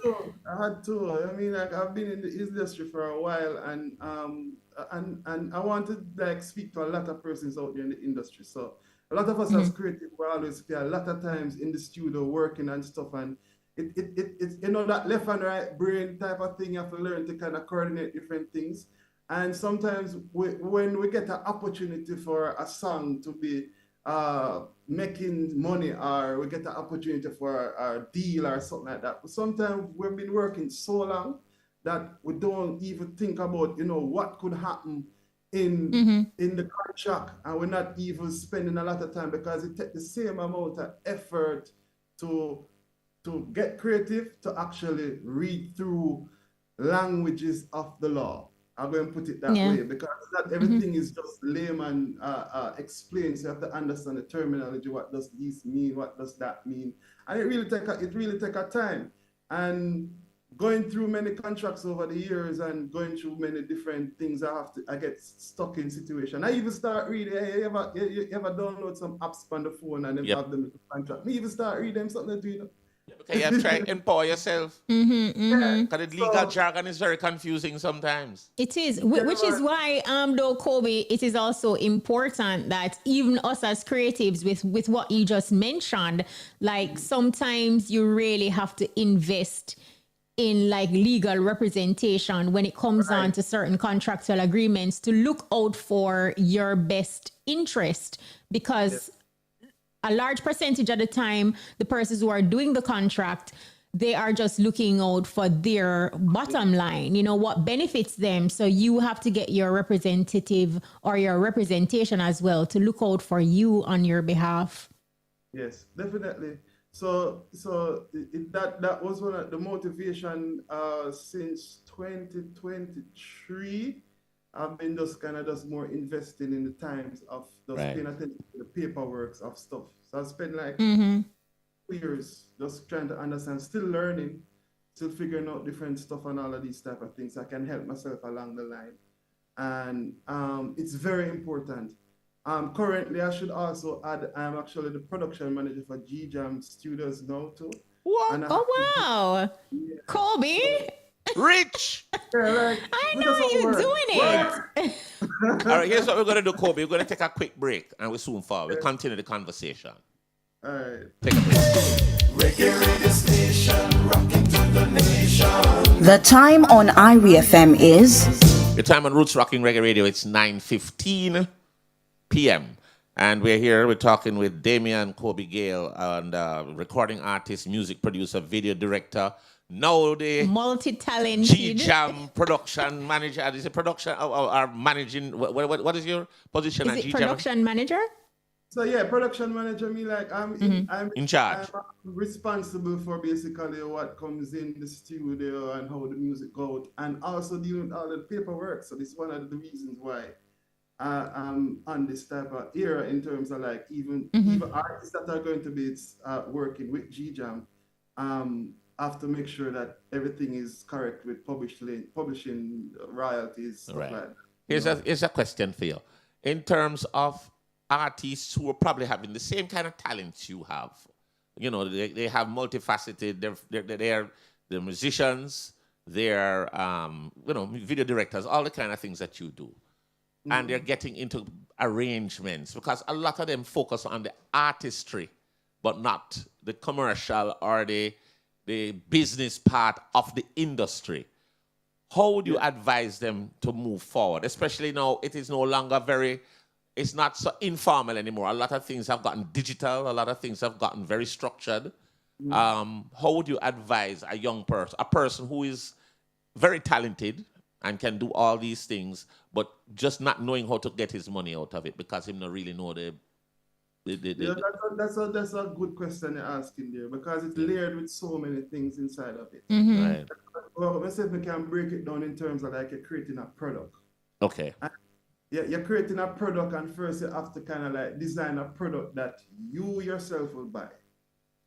I had to. I mean, I've been in the industry for a while, and I wanted to speak to a lot of persons out there in the industry. So a lot of us as creative, we always spend a lot of times in the studio working and stuff, and it's that left and right brain type of thing. You have to learn to kind of coordinate different things. And sometimes when we get an opportunity for a song to be making money, or we get an opportunity for a deal or something like that, but sometimes we've been working so long that we don't even think about, what could happen in the contract, and we're not even spending a lot of time, because it takes the same amount of effort to get creative, to actually read through languages of the law. I'm going to put it that way, because not everything is just layman explained. So you have to understand the terminology. What does this mean? What does that mean? And it really take a time. And going through many contracts over the years and going through many different things, I get stuck in situation. I even start reading. You ever download some apps on the phone and then have them in the contract? Me even start reading something to Okay, you try to empower yourself. Because the legal jargon is very confusing sometimes. It is, which is why, though, Kobe, it is also important that even us as creatives, with what you just mentioned, sometimes you really have to invest in legal representation when it comes on to certain contractual agreements, to look out for your best interest, because a large percentage of the time, the persons who are doing the contract, they are just looking out for their bottom line, you know, what benefits them. So you have to get your representative or your representation as well to look out for you on your behalf. Yes, definitely. So that was one of the motivation since 2023. I've been just more investing in the times of just paying attention to the paperwork of stuff. So I spent like 2 years just trying to understand, still learning, still figuring out different stuff and all of these type of things. I can help myself along the line. And it's very important. Currently, I should also add, I'm actually the production manager for G-Jam Studios now too. What? Oh, wow. Yeah. Kobe. Rich. Yeah, I know you're doing it. All right, here's what we're going to do, Kobe. We're going to take a quick break and we'll soon fall. We'll continue the conversation. All right. Take a break. Reggae radio station, rocking to the nation. The time on IRIE-FM is... The time on Roots Rocking Reggae Radio, it's 9:15 p.m. And we're talking with Dameon, Kobe, Gayle, and recording artist, music producer, video director, now the multi-talented G-Jam production manager. Is it production or managing? What is your position at G-Jam? Is it production manager? So yeah, production manager. Me like I'm in charge. I'm responsible for basically what comes in the studio and how the music goes, and also dealing with all the paperwork. So this is one of the reasons why I'm on this type of era in terms of like even artists that are going to be working with G-Jam. Have to make sure that everything is correct with publishing royalties. Stuff like that. Here's a question for you. In terms of artists who are probably having the same kind of talents you have, you know, they have multifaceted. They're musicians, they're video directors, all the kind of things that you do, and they're getting into arrangements because a lot of them focus on the artistry, but not the commercial or the business part of the industry. How would you advise them to move forward? Especially now, it is no longer it's not so informal anymore. A lot of things have gotten digital. A lot of things have gotten very structured. How would you advise a young person, a person who is very talented and can do all these things, but just not knowing how to get his money out of it because he don't really know that's a good question you're asking there because it's layered with so many things inside of it. Right. Well, myself, we can break it down in terms of like you're creating a product. Okay. And you're creating a product, and first you have to kind of like design a product that you yourself will buy.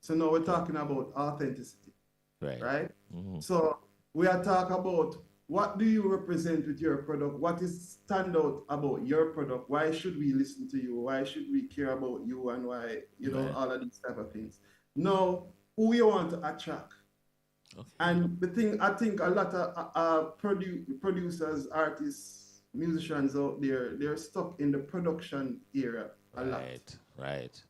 So now we're talking about authenticity, right? Mm-hmm. So we are talking about what do you represent with your product? What is stand out about your product? Why should we listen to you? Why should we care about you? And why, all of these type of things. Now, who you want to attract? Okay. And the thing, I think a lot of producers, artists, musicians out there, they're stuck in the production era a lot. Right.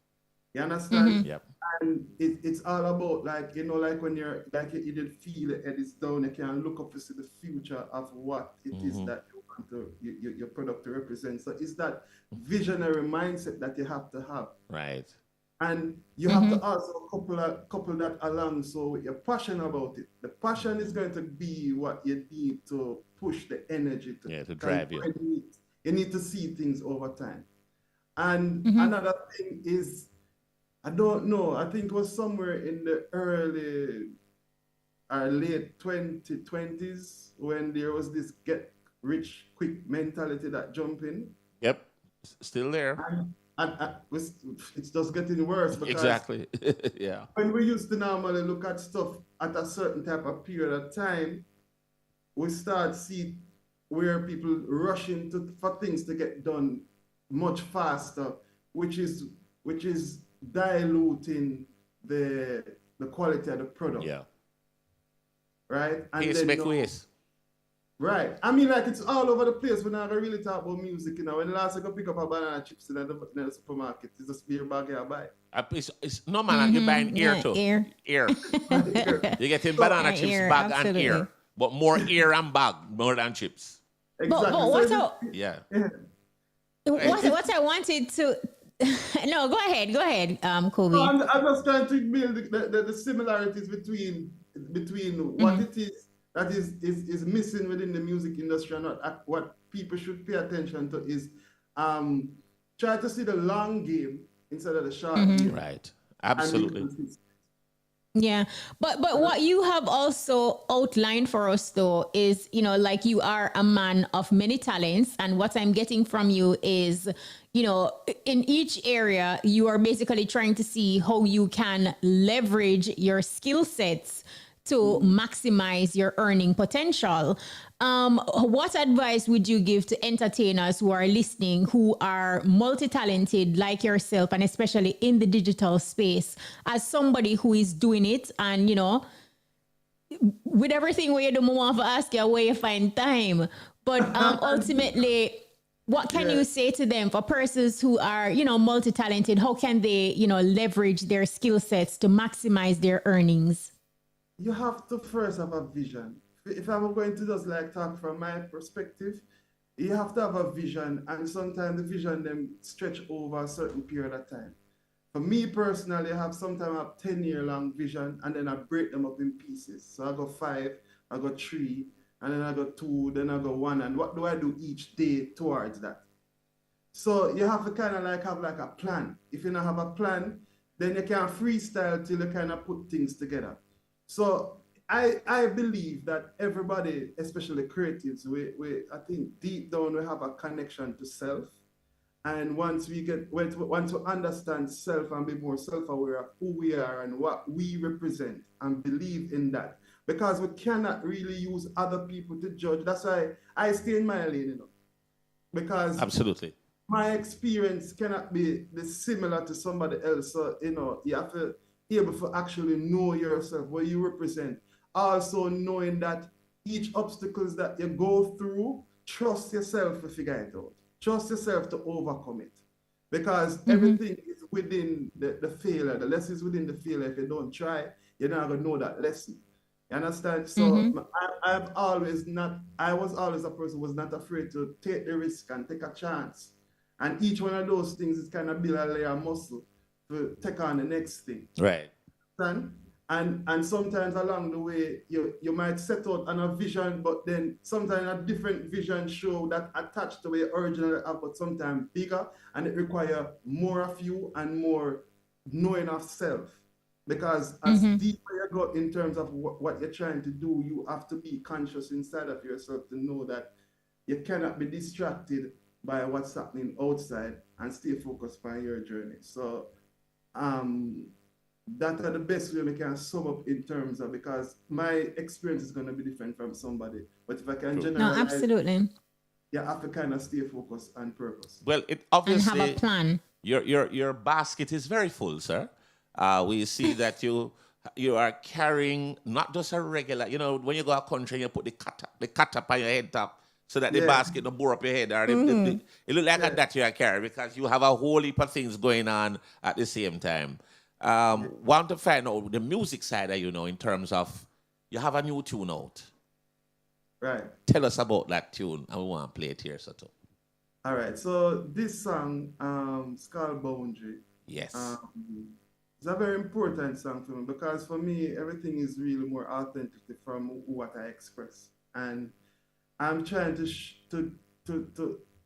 You understand? Mm-hmm. Yep. And it's all about like when you're like you did feel the head is down, you can look up to see the future of what it is that you want your product to represent. So it's that visionary mindset that you have to have. Right. And you have to also couple that along so you're passionate about it. The passion is going to be what you need to push the energy to drive you. You need to see things over time. And another thing is, I don't know, I think it was somewhere in the early or late 2020s when there was this get rich quick mentality that jumped in. Yep, still there. And it's just getting worse. Because exactly, yeah. When we used to normally look at stuff at a certain type of period of time, we start see where people rushing for things to get done much faster, which is diluting the quality of the product. Yeah. Right? And Pace make ways. Right. I mean, like, it's all over the place. We're not going to really talk about music, you know. When the last I go pick up a banana chips in the supermarket, it's just beer bag I buy. It's no, man, you're buying ear too. Ear. You're getting banana chips, bag, absolutely. And ear. But more ear and bag, more than chips. Exactly. But what yeah. What I wanted to No, go ahead, Kobe. No, I'm just trying to build the similarities between what it is that is missing within the music industry and what people should pay attention to is try to see the long game instead of the short game. Right. Absolutely. Yeah, but what you have also outlined for us though is, like you are a man of many talents, and what I'm getting from you is, in each area you are basically trying to see how you can leverage your skill sets to maximize your earning potential. What advice would you give to entertainers who are listening, who are multi-talented like yourself, and especially in the digital space, as somebody who is doing it and, with everything where you do, I want to ask you where you find time. But ultimately, what can you say to them for persons who are, multi-talented? How can they, leverage their skill sets to maximize their earnings? You have to first have a vision. If I'm going to just like talk from my perspective, you have to have a vision, and sometimes the vision them stretch over a certain period of time. For me personally, I have sometimes a 10-year long vision, and then I break them up in pieces. So I go 5, I go 3, and then I go 2, then I go 1, and what do I do each day towards that? So you have to kind of like have like a plan. If you don't have a plan, then you can freestyle till you kind of put things together. So I believe that everybody, especially creatives, we I think deep down we have a connection to self. And once we understand self and be more self-aware of who we are and what we represent and believe in that, because we cannot really use other people to judge. That's why I stay in my lane, because absolutely my experience cannot be similar to somebody else. So you have to be able to actually know yourself, what you represent. Also knowing that each obstacles that you go through, trust yourself to figure it out. Trust yourself to overcome it. Because everything is within the failure. The lesson is within the failure. If you don't try, you're not going to know that lesson. You understand? So I was always a person who was not afraid to take the risk and take a chance. And each one of those things is kind of build a layer of muscle to take on the next thing. Right. And sometimes along the way, you might set out on a vision, but then sometimes a different vision show that attached to the original, but sometimes bigger, and it requires more of you and more knowing of self. Because as deeper you go in terms of what you're trying to do, you have to be conscious inside of yourself to know that you cannot be distracted by what's happening outside and stay focused on your journey. So that are the best way we can sum up in terms of, because my experience is going to be different from somebody. But if I can generalize, no, absolutely, you have to kind of stay focused on purpose. Well, it obviously and have a plan. Your basket is very full, sir. We see that you are carrying not just a regular, when you go a country, you put the cut up on your head top so that the basket don't bore up your head. Or it look like that you are carrying, because you have a whole heap of things going on at the same time. Want to find out the music side of in terms of you have a new tune out. Right. Tell us about that tune, and we want to play it here, Soto. All right. So this song, it's called Boundary. Yes. It's a very important song for me, because for me, everything is really more authentic from what I express. And I'm trying to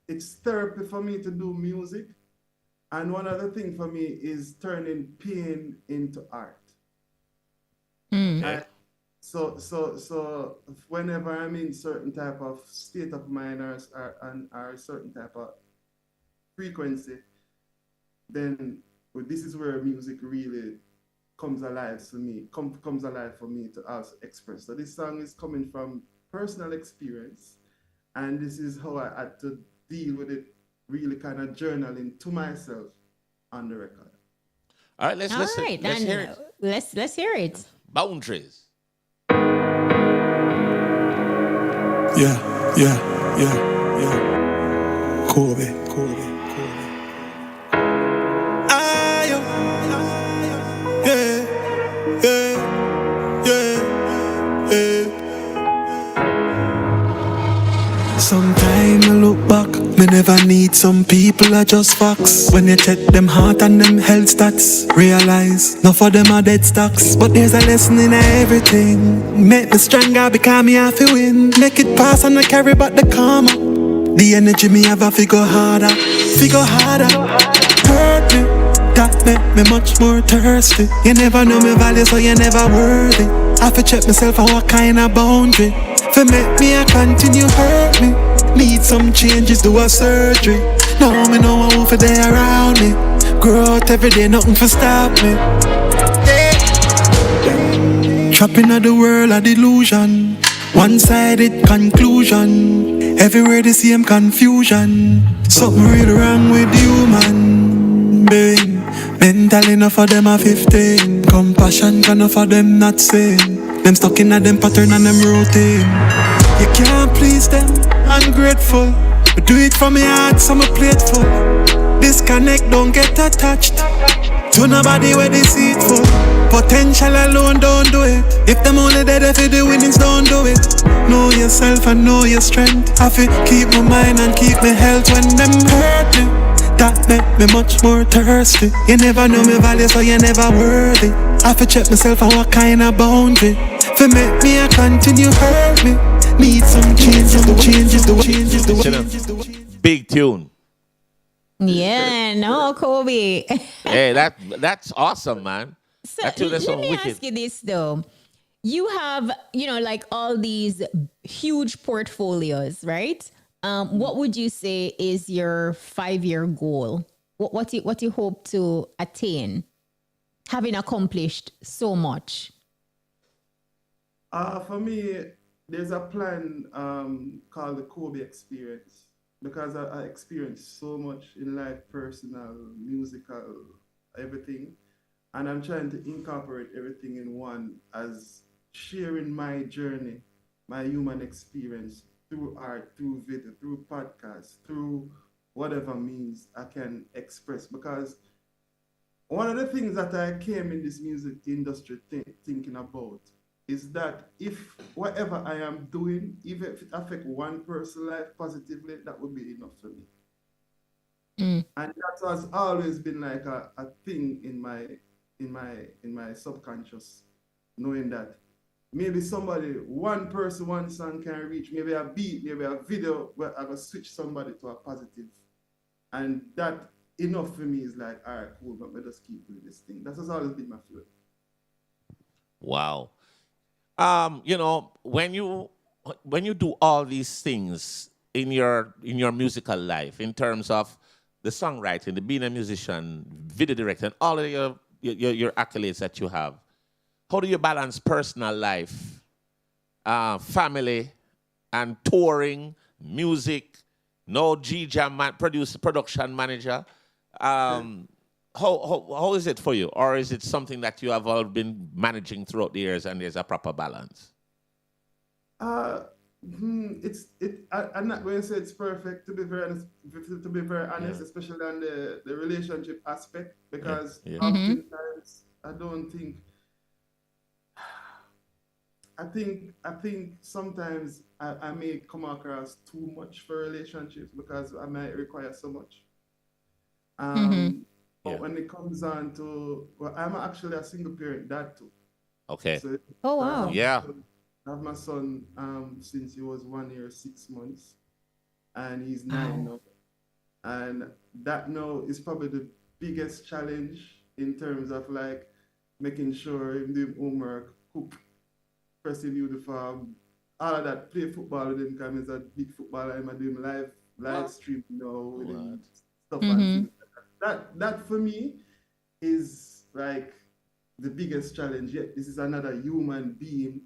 it's therapy for me to do music. And one other thing for me is turning pain into art. So whenever I'm in certain type of state of mind or certain type of frequency, then this is where music really comes alive for me to also express. So this song is coming from personal experience, and this is how I had to deal with it, really kind of journaling to myself on the record. All right, let's listen. Right, let's hear it. Let's hear it. Boundaries. Yeah. Kobe. Sometimes I look back Me never need some people are just facts. When you check them heart and them health stats, realize none for them are dead stocks. But there's a lesson in everything. Make me stronger because me have to win. Make it pass and I carry back the karma. The energy me have a figure harder. Hurt me, that make me much more thirsty. You never know me value, so you never worthy. I have to check myself on what kind of boundary. For make me a continue hurt me. Need some changes, do a surgery. Now me know I won't for there around me. Grow out every day, nothing for stop me. Trapping of the world of delusion. One-sided conclusion. Everywhere the same confusion. Something really wrong with human being. Mental enough for them are 15. Compassion enough for them not sane. Them stuck in a them pattern and them routine. You can't please them, ungrateful. But do it for me heart, so me plateful. Disconnect, don't get attached to nobody where they see it for. Potential alone, don't do it. If them only there for the winnings, don't do it. Know yourself and know your strength. I feel keep my mind and keep my health when them hurt me. That make me much more thirsty. You never know me value, so you never worthy. I feel check myself on what kind of boundary. For make me a continue hurt me. Need some changes, Big tune. Yeah, no, Kobe. Hey, that's awesome, man. So That tune is let so me wicked. ask you this though. You have, like all these huge portfolios, right? What would you say is your 5-year goal? What you hope to attain, having accomplished so much? For me, there's a plan called the Kobe Experience, because I experienced so much in life, personal, musical, everything. And I'm trying to incorporate everything in one as sharing my journey, my human experience through art, through video, through podcasts, through whatever means I can express. Because one of the things that I came in this music industry thinking about is that if whatever I am doing, even if it affects one person's life positively, that would be enough for me. And that has always been like a thing in my subconscious, knowing that maybe one person, one song can reach, maybe a beat, maybe a video where I will switch somebody to a positive. And that enough for me is like, all right, cool, but let us keep doing this thing. That has always been my feeling. Wow. When you do all these things in your musical life, in terms of the songwriting, the being a musician, video director, and all of your accolades that you have, how do you balance personal life, family, and touring, music? No G-Jam production manager. How is it for you? Or is it something that you have all been managing throughout the years and there's a proper balance? I'm not going to say it's perfect, to be very honest, especially on the relationship aspect, because oftentimes I don't think, I think sometimes I may come across too much for relationships because I might require so much. But when it comes on to, I'm actually a single parent dad too. Okay. So oh wow. Yeah. I have my son since he was 1 year, 6 months, and he's 9 now. And that now is probably the biggest challenge in terms of like making sure him doing homework, cook, pressing uniform, all of that, play football with him because he's a big footballer. I'm doing live stream with him, stuff and things. That for me is like the biggest challenge. Yet this is another human being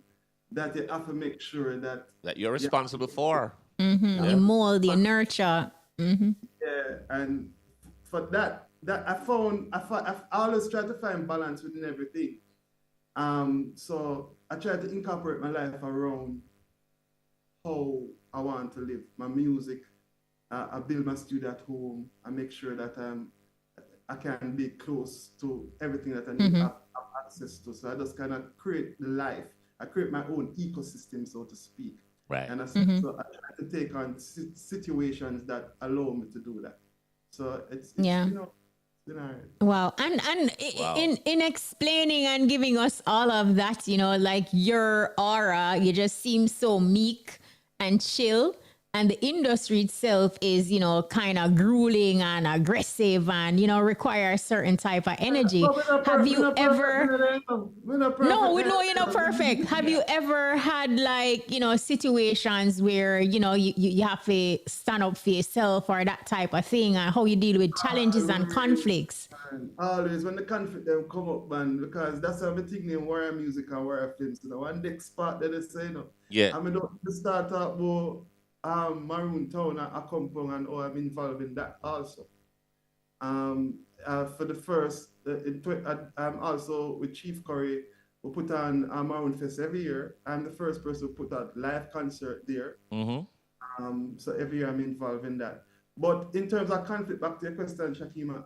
that you have to make sure that you're responsible for. You mold, you nurture. Yeah, and for that I always try to find balance within everything. So I try to incorporate my life around how I want to live, my music. I build my studio at home. I make sure that I can be close to everything that I need to have access to. So I just kind of create the life. I create my own ecosystem, so to speak. Right. And so I try to take on situations that allow me to do that. So it's Yeah. you know, you know. Wow. And Wow. in explaining and giving us all of that, you know, like your aura, you just seem so meek and chill. And the industry itself is, you know, kind of grueling and aggressive and, you know, require a certain type of energy. Have you ever... No, we know you're not perfect. Have you ever had, like, you know, situations where, you know, you have to stand up for yourself or that type of thing, and how you deal with challenges and conflicts? Always when the conflict them come up, man, because that's how we think in warrior music and warrior films. You know, one next part that they say, you know, Yeah. I mean, don't start out about Maroon Town and Akompong and I'm involved in that also. For the first, I'm also with Chief Curry. We put on Maroon Fest every year. I'm the first person to put out live concert there. Mm-hmm. So every year I'm involved in that. But in terms of conflict, back to your question, Shakima,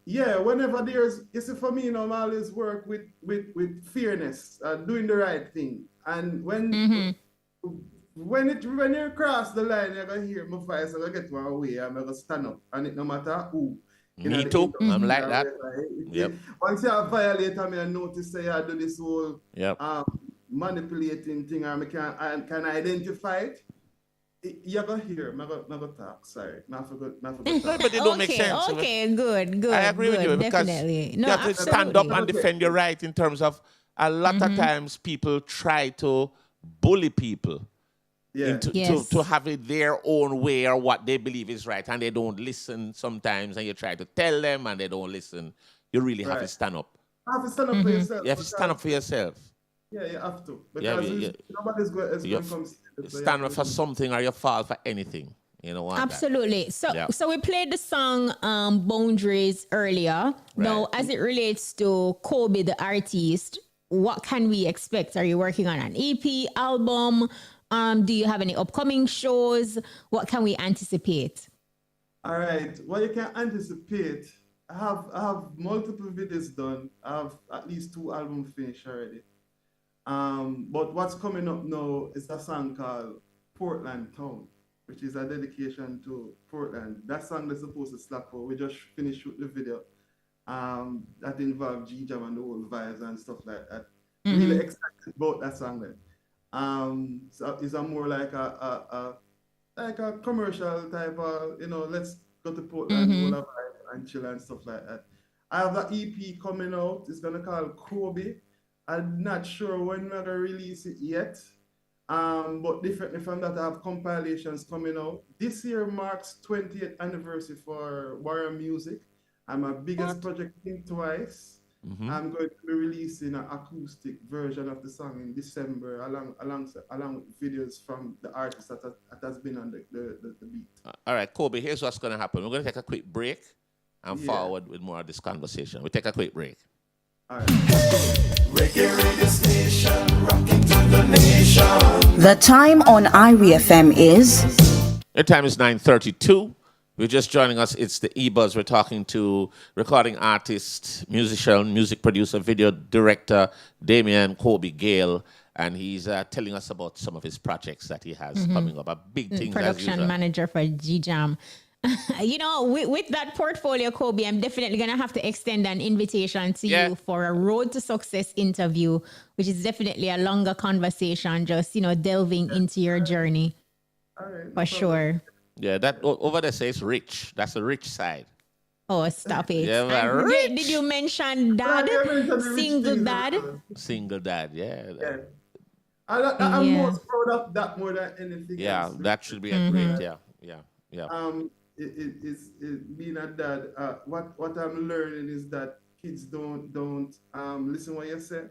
yeah, whenever there's, you see, for me, you know, I always work with fairness, doing the right thing. And when you cross the line, you're gonna hear my voice, I'm gonna get one way, I'm gonna stand up, and it no matter who. Me too. I'm like that. Yep. Once you violate me, I notice say I do this whole Yep. manipulating thing, and I can identify it. You're gonna hear, I'm gonna talk. Sorry, not forgot. But it don't make sense. Okay, good. I agree with you because definitely. you have to stand up and defend your right in terms of a lot of times people try to bully people to have it their own way or what they believe is right, and they don't listen sometimes, and you try to tell them and they don't listen. You really have to stand up. You have to stand up for yourself. You have to stand up for yourself. Yeah, you have to. Because nobody's going to come stand up for something or you fall for anything. You know what? Absolutely. So we played the song Boundaries earlier. Right. Now, as it relates to Kobe, the artist, what can we expect? Are you working on an EP, album? Do you have any upcoming shows? What can we anticipate? All right. What you can anticipate, I have multiple videos done. I have at least 2 albums finished already. But what's coming up now is a song called Portland Town, which is a dedication to Portland. That song is supposed to slap out. We just finished shooting the video. That involved G-Jam and the whole vibes and stuff like that. Really excited about that song then. So it's a more like a commercial type of, you know, let's go to Portland, whole vibe and chill and stuff like that. I have an EP coming out. It's gonna call Kobe. I'm not sure when we're gonna release it yet. But differently from that, I have compilations coming out. This year marks 20th anniversary for Warrior Music. I'm a biggest project in twice. I'm going to be releasing an acoustic version of the song in December, along with videos from the artist that has been on the beat. All right, Kobe, here's what's going to happen. We're going to take a quick break and forward with more of this conversation. We take a quick break. All right. Reggae radio station, rocking to the nation. The time on Irie FM is... The time is 9:32. We're just joining us. It's the EBUZZ. We're talking to recording artist, musician, music producer, video director, Dameon Kobe Gayle, and he's telling us about some of his projects that he has coming up. A big thing. Production manager for G-Jam. You know, with that portfolio, Kobe, I'm definitely going to have to extend an invitation to you for a Road to Success interview, which is definitely a longer conversation, just, you know, delving into your journey. All right, for sure. Yeah, that over there says rich. That's the rich side. Oh, stop it. Yeah, did you mention dad? Single dad? Single dad, yeah. I'm most proud of that more than anything else. That should be a great, yeah. It's being a dad, what I'm learning is that kids don't listen what you say.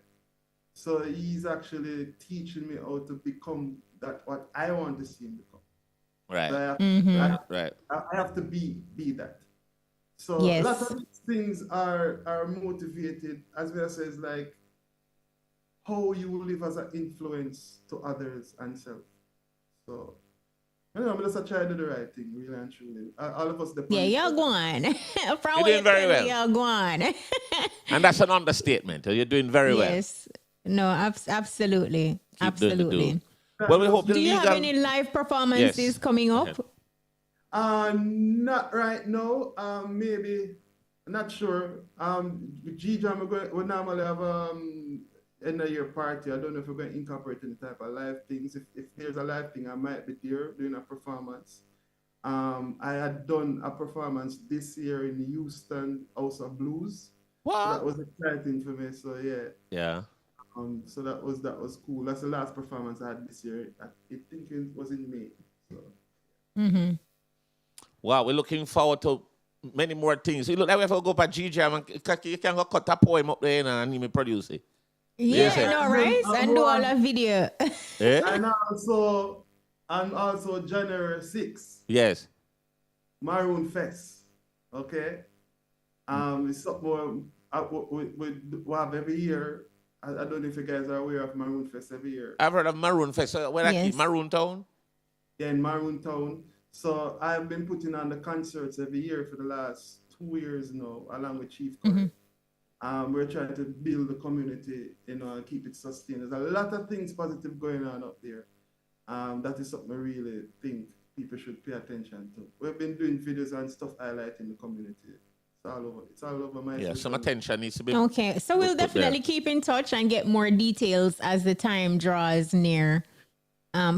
So he's actually teaching me how to become that what I want to see him become. Right. So I have to be that. So a lot of these things are motivated, as well as like how you live as an influence to others and self. So I'm just trying to do the right thing, really and truly. All of us. You're going. You're doing very well. You're going. And that's an understatement. You're doing very well. Yes. No, absolutely. Absolutely. Well, we hope the Do you legal... have any live performances coming up? Not right now. Maybe, not sure. G-Jam, we normally have end of year party. I don't know if we're going to incorporate any type of live things. If there's a live thing, I might be there doing a performance. I had done a performance this year in Houston House of Blues. What? So that was exciting for me. So yeah. Yeah. So that was cool. That's the last performance I had this year. I think it was in May. So. Wow, we're looking forward to many more things. You look like we have to go for G-Jam and you can go cut a poem up there and me produce it. Yeah, I know, right? And do all a video. And also January 6th. Yes. Maroon Fest. Okay. It's something we have every year. I don't know if you guys are aware of Maroon Fest every year. I've heard of Maroon Fest. So where Yes. Maroon Town? Yeah, in Maroon Town. So I've been putting on the concerts every year for the last 2 years now, along with Chief Curry. We're trying to build the community, and keep it sustained. There's a lot of things positive going on up there. That is something I really think people should pay attention to. We've been doing videos and stuff highlighting the community. It's all over my Yeah, some attention needs to be... Okay, so we'll definitely keep in touch and get more details as the time draws near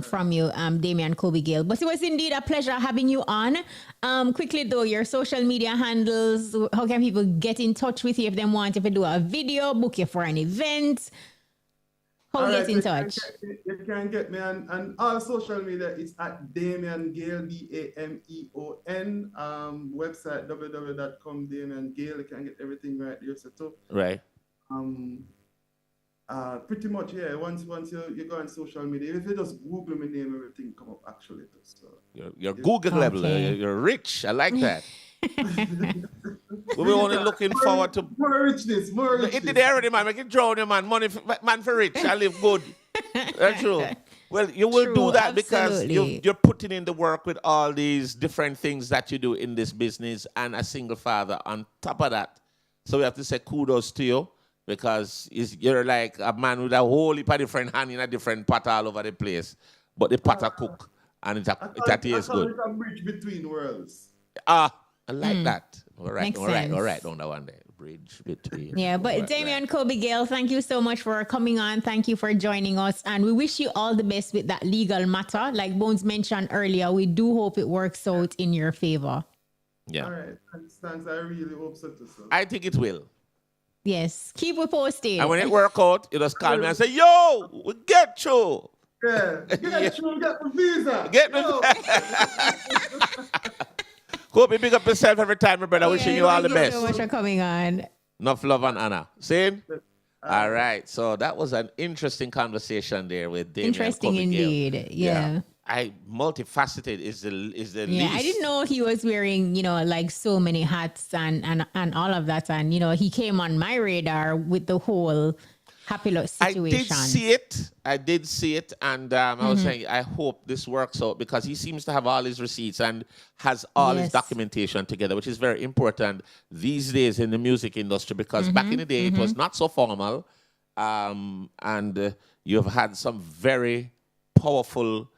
from you, Dameon Kobe Gayle. But it was indeed a pleasure having you on. Quickly though, your social media handles, how can people get in touch with you if they want, if you do a video, book you for an event? How get in touch? You can get me on all social media. It's at Dameon Gayle, Dameon. Website www.com, Dameon Gayle. You can get everything right there set up. Right. Pretty much, yeah. Once you go on social media, if you just Google my name, everything come up actually. So You're Google level. You're rich. I like that. We're only looking forward to more richness. It did already, man. Make it drown you, man. Money, man for rich. I live good. That's true. Well, you will do that because you're putting in the work with all these different things that you do in this business and a single father on top of that. So we have to say kudos to you because you're like a man with a whole heap of different hand in a different pot all over the place. But the pot a cook and it tastes good. It's a bridge between worlds. I like that. All right. On that one day. Bridge between. Yeah, but Dameon Kobe Gayle, thank you so much for coming on. Thank you for joining us. And we wish you all the best with that legal matter. Like Bones mentioned earlier, we do hope it works out in your favor. Yeah. All right. Thanks. I really hope so too. I think it will. Yes. Keep it posted. And when it works out, you just call me and say, yo, we get you. Yeah. Get the visa. Get the Kobe, big up yourself every time, my brother. Wishing you all the best. Thank you so much for coming on. Enough love and honor. See? All right. So that was an interesting conversation there with Dameon. Interesting Kobe indeed. Gayle. Yeah. Multifaceted is the least. I didn't know he was wearing, like so many hats and all of that. And, he came on my radar with the whole Happy Lot situation. I did see it. And I was saying, I hope this works out because he seems to have all his receipts and has all his documentation together, which is very important these days in the music industry because back in the day, it was not so formal. And you've had some very powerful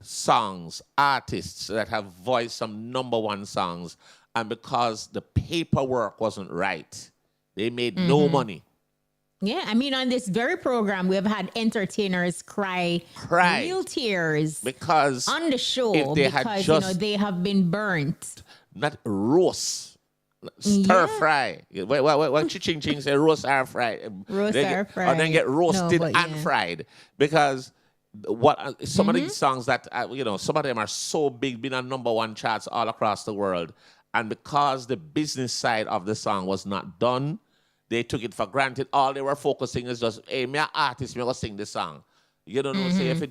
songs, artists that have voiced some #1 songs. And because the paperwork wasn't right, they made no money. Yeah, I mean, on this very program, we've had entertainers cry real tears because on the show if they had just they have been burnt. Not roast, stir fry. What ching ching say? Roast or fry. Roast or fry. Or then get roasted and fried because some of these songs that some of them are so big, been on #1 charts all across the world, and because the business side of the song was not done. They took it for granted. All they were focusing is just, hey, me an artist, me go sing the song. You don't know, say if you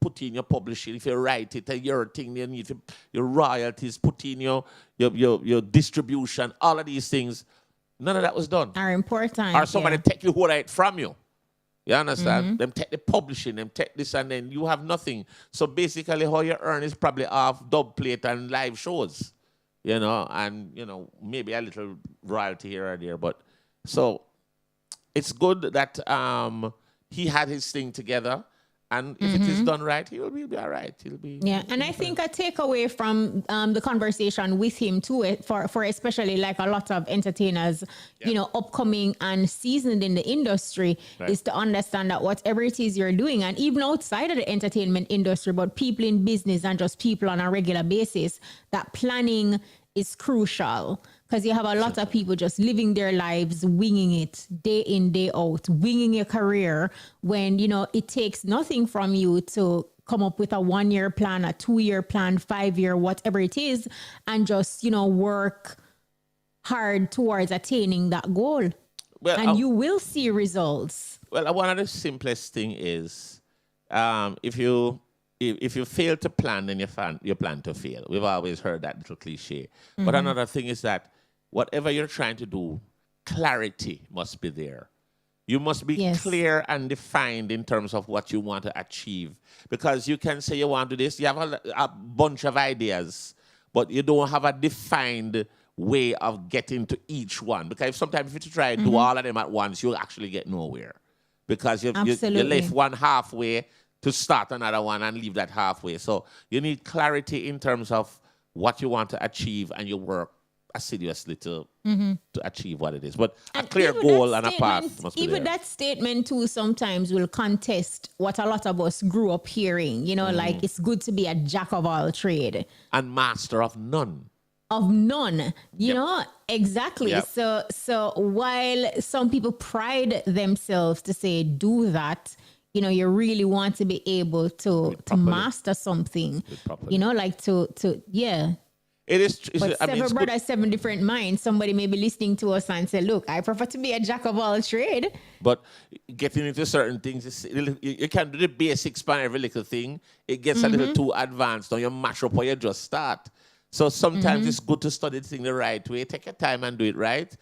put in your publishing, if you write it, your thing, you need your royalties, put in your distribution, all of these things. None of that was done. Are important. Or somebody take the whole right from you. You understand? Them take the publishing, them take this, and then you have nothing. So basically, how you earn is probably off dub plate and live shows. And maybe a little royalty here or there, but. So it's good that he had his thing together And if it is done right, he'll be all right. He'll be. Yeah, and I think a takeaway from the conversation with him too, for especially like a lot of entertainers, you know, upcoming and seasoned in the industry, is to understand that whatever it is you're doing, and even outside of the entertainment industry, but people in business and just people on a regular basis, that planning is crucial. Because you have a lot of people just living their lives, winging it day in, day out, winging your career when, you know, it takes nothing from you to come up with a 1-year plan, a 2-year plan, 5-year, whatever it is, and just, you know, work hard towards attaining that goal. Well, and you will see results. Well, one of the simplest thing is if you fail to plan, then you plan to fail. We've always heard that little cliche. But another thing is that whatever you're trying to do, clarity must be there. You must be clear and defined in terms of what you want to achieve. Because you can say you want to do this, you have a bunch of ideas, but you don't have a defined way of getting to each one. Because sometimes if you try to do all of them at once, you'll actually get nowhere. Because you left one halfway to start another one and leave that halfway. So you need clarity in terms of what you want to achieve, and you work assiduously to achieve what it is. But a clear goal and a path must be even there. that statement too sometimes will contest what a lot of us grew up hearing. You know, like it's good to be a jack of all trade. And master of none. Of none, you know, exactly. Yep. So while some people pride themselves to say, do that, you know, you really want to be able to master something, you know, like It is. But seven brothers, 7 different minds. Somebody may be listening to us and say, look, I prefer to be a jack of all trade. But getting into certain things, you can do the basics by every little thing. It gets a little too advanced. Now you mash up where you just start. So sometimes it's good to study the thing the right way. Take your time and do it right.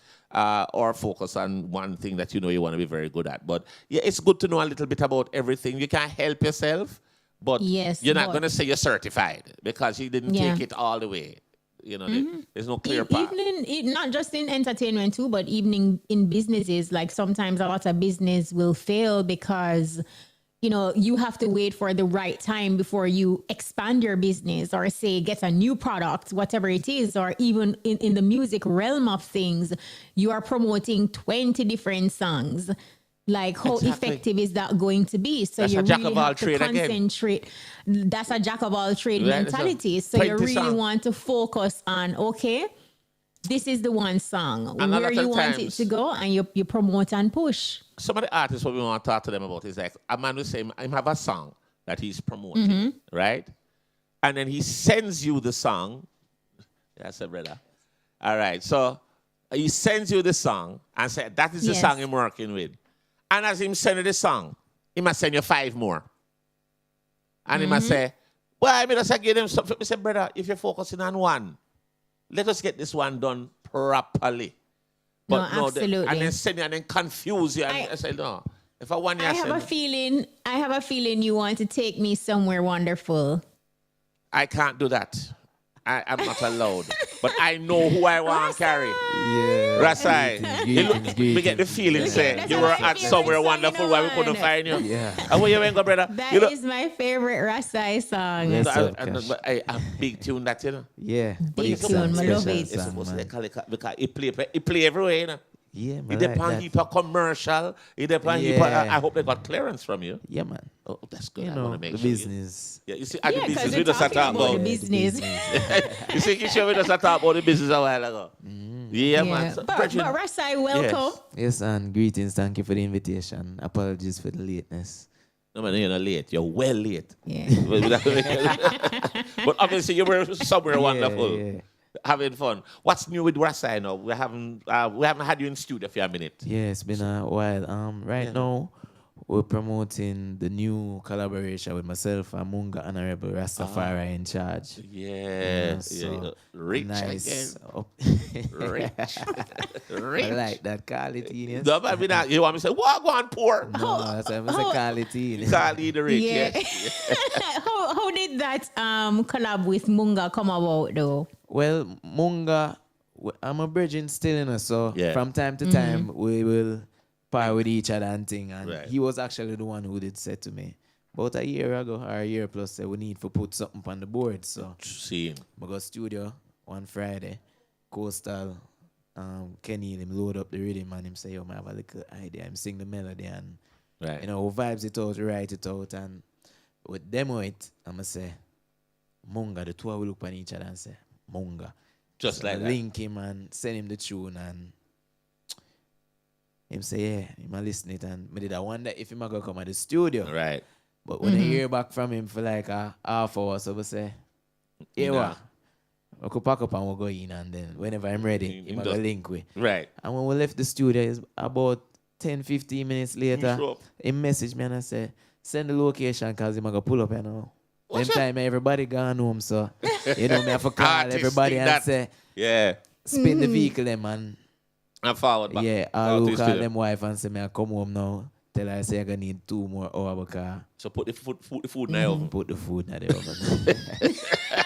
Or focus on one thing that you know you want to be very good at. But yeah, it's good to know a little bit about everything. You can't help yourself, but you're not going to say you're certified because you didn't take it all the way. You know, there's no clear path. Even not just in entertainment too, but even in businesses, like sometimes a lot of business will fail because, you know, you have to wait for the right time before you expand your business or say get a new product, whatever it is, or even in the music realm of things, you are promoting 20 different songs. Like how effective is that going to be? So you really have to concentrate. That's a jack of all trade mentality. So you really want to focus on, okay, this is the one song where you want it to go, and you promote and push. Some of the artists, what we want to talk to them about is like a man will say, I have a song that he's promoting, right? And then he sends you the song. Yes, brother. All right. So he sends you the song and says, that is the song I'm working with. And as him send you the song, he must send you 5 more. And he must say, well, I mean, I give them something. I say, brother, if you're focusing on one, let us get this one done properly. But no, absolutely. And then send you and then confuse you. And I say, no. If I want you, I have a feeling you want to take me somewhere wonderful. I can't do that. I'm not allowed. But I know who I want to carry. Yeah. Ras-I. We get the feeling, say, you were at somewhere wonderful where we couldn't find you. Yeah. And where you went, go, brother? That is my favorite Ras-I song. Yes, a big tune that, you know. Yeah. Big tune, I love it. It's supposed to call it because it play everywhere, you know. Yeah, man. It depends on commercial. It depends. I hope they got clearance from you. Yeah, man. Oh, that's good. You I know, want to make the sure. business. Yeah, you see, at the Yeah, business, because we just talk about the business. You see, Kisha, we just talk about the business a while ago. Yeah, man. So, but Ras-I, welcome. Yes, and greetings. Thank you for the invitation. Apologies for the lateness. No, man, you're not late. You're well late. Yeah. But obviously, you were somewhere wonderful. Yeah. Having fun. What's new with Ras-I now? We haven't had you in studio for a minute. Yeah, it's been a while. Right now, we're promoting the new collaboration with myself and Munga Honorable Rastafari in charge. Yeah. Rich nice. again. Rich. I like that. Call it genius. No, but you want me to say, what, go on, poor? No, that's why I'm saying call it genius. Call it the rich, yes. How did that collab with Munga come about, though? Well, Munga, I'm a virgin still, you know, so from time to time, we will par with each other and thing. And he was actually the one who did say to me, about a year ago or a year plus, say we need to put something on the board. So see, I go studio one Friday, Coastal, Kenny, him load up the rhythm and him say, yo, I have a little idea. Him sing the melody and you know, vibes it out, write it out, and with demo it, I'ma say, Munga, the two will look on each other and say, Munga. Just so like that. Link him and send him the tune and him say, yeah, he might listen it and I did I wonder if he might go come at the studio. Right. But when I hear back from him for like a half hour, so we say, yeah, what? I could pack up and we'll go in and then whenever I'm ready, he might go link with. Right. And when we left the studio, it's about 10-15 minutes later, he messaged me and I said, send the location because he might go pull up, you know. Them time everybody gone home, so you know me have to call everybody and say, spin the vehicle them and forward back. Yeah, I'll call them wife and say me I come home now. Tell her I say I gonna need 2 more hours because so put the food in the oven. Put the food in the oven.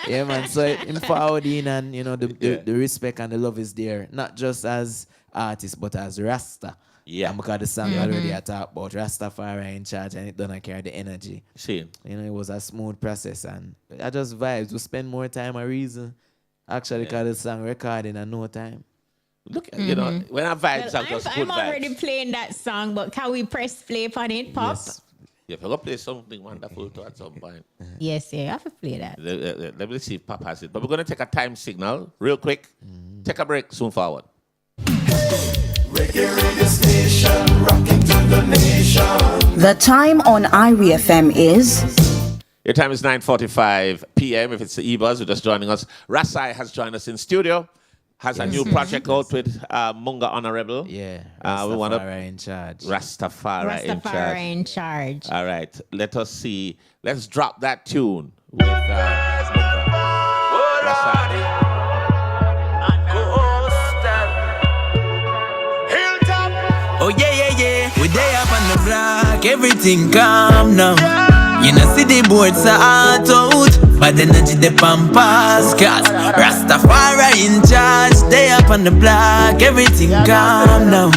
Yeah, man. So him forward in and you know the respect and the love is there, not just as artists but as Rasta. Yeah. And because the song already I talk about Rastafari in charge and it don't carry the energy. See. You know, it was a smooth process and I just vibes. We spend more time a reason. Actually, because the song recording in no time. Look, you know, when I vibes, I'm just good vibes. I'm already playing that song, but can we press play on it, Pop? Yes. Yeah, if I go play something wonderful to at some point. Yes, yeah, I have to play that. Let me see if Pop has it. But we're going to take a time signal real quick. Take a break, soon forward. Reggae radio station, rocking to the nation. The time on IRI FM is... Your time is 9:45 p.m. If it's the EBUZZ who's just joining us. Ras-I has joined us in studio. Has a new project out with Munga Honorable. Yeah, Rastafari in charge. Rastafari in charge. All right, let us see. Let's drop that tune with Munga. Oh yeah. We day up on the block, everything calm now. You know see the boards are hot out, but the energy the pampas cause Rastafari in charge. Day up on the block, everything calm now.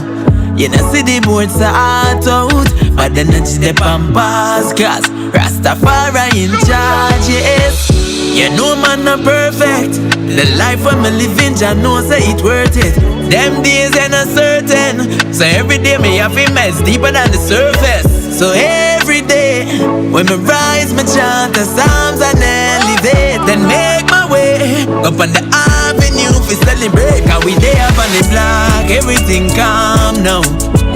You know see the boards are hot out, but the energy the pampas cause Rastafari in charge. Yes, you know man not perfect. The life I'm living, I know say it worth it. Them days ain't not certain, so every day me have to mess deeper than the surface. So every day, when me rise, me chant the psalms and elevate, then make my way up on the avenue for celebrate. Cause we day up on the block, everything calm now.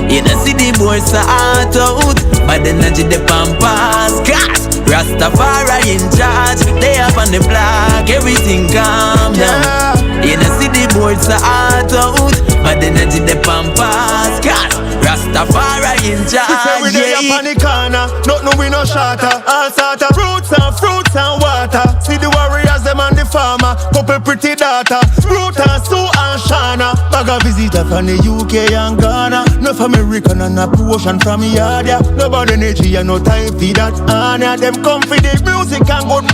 You know see the boys are hot out, but the energy the pampas cause Rastafari in charge. They up on the block, everything calm now. You know see the boys are hot out, but the energy the pampas cause Rastafari in charge. We say we day up on the corner, nothing we no shatter. All sort of fruits and water. See the warriors, them and the farmer. Couple pretty daughter, Ruth and Sue and Shana. Bag a visitor from the UK and Ghana. No from American and a portion from yard, yeah. No bad energy and no time for that. And yeah, them come for the music and good.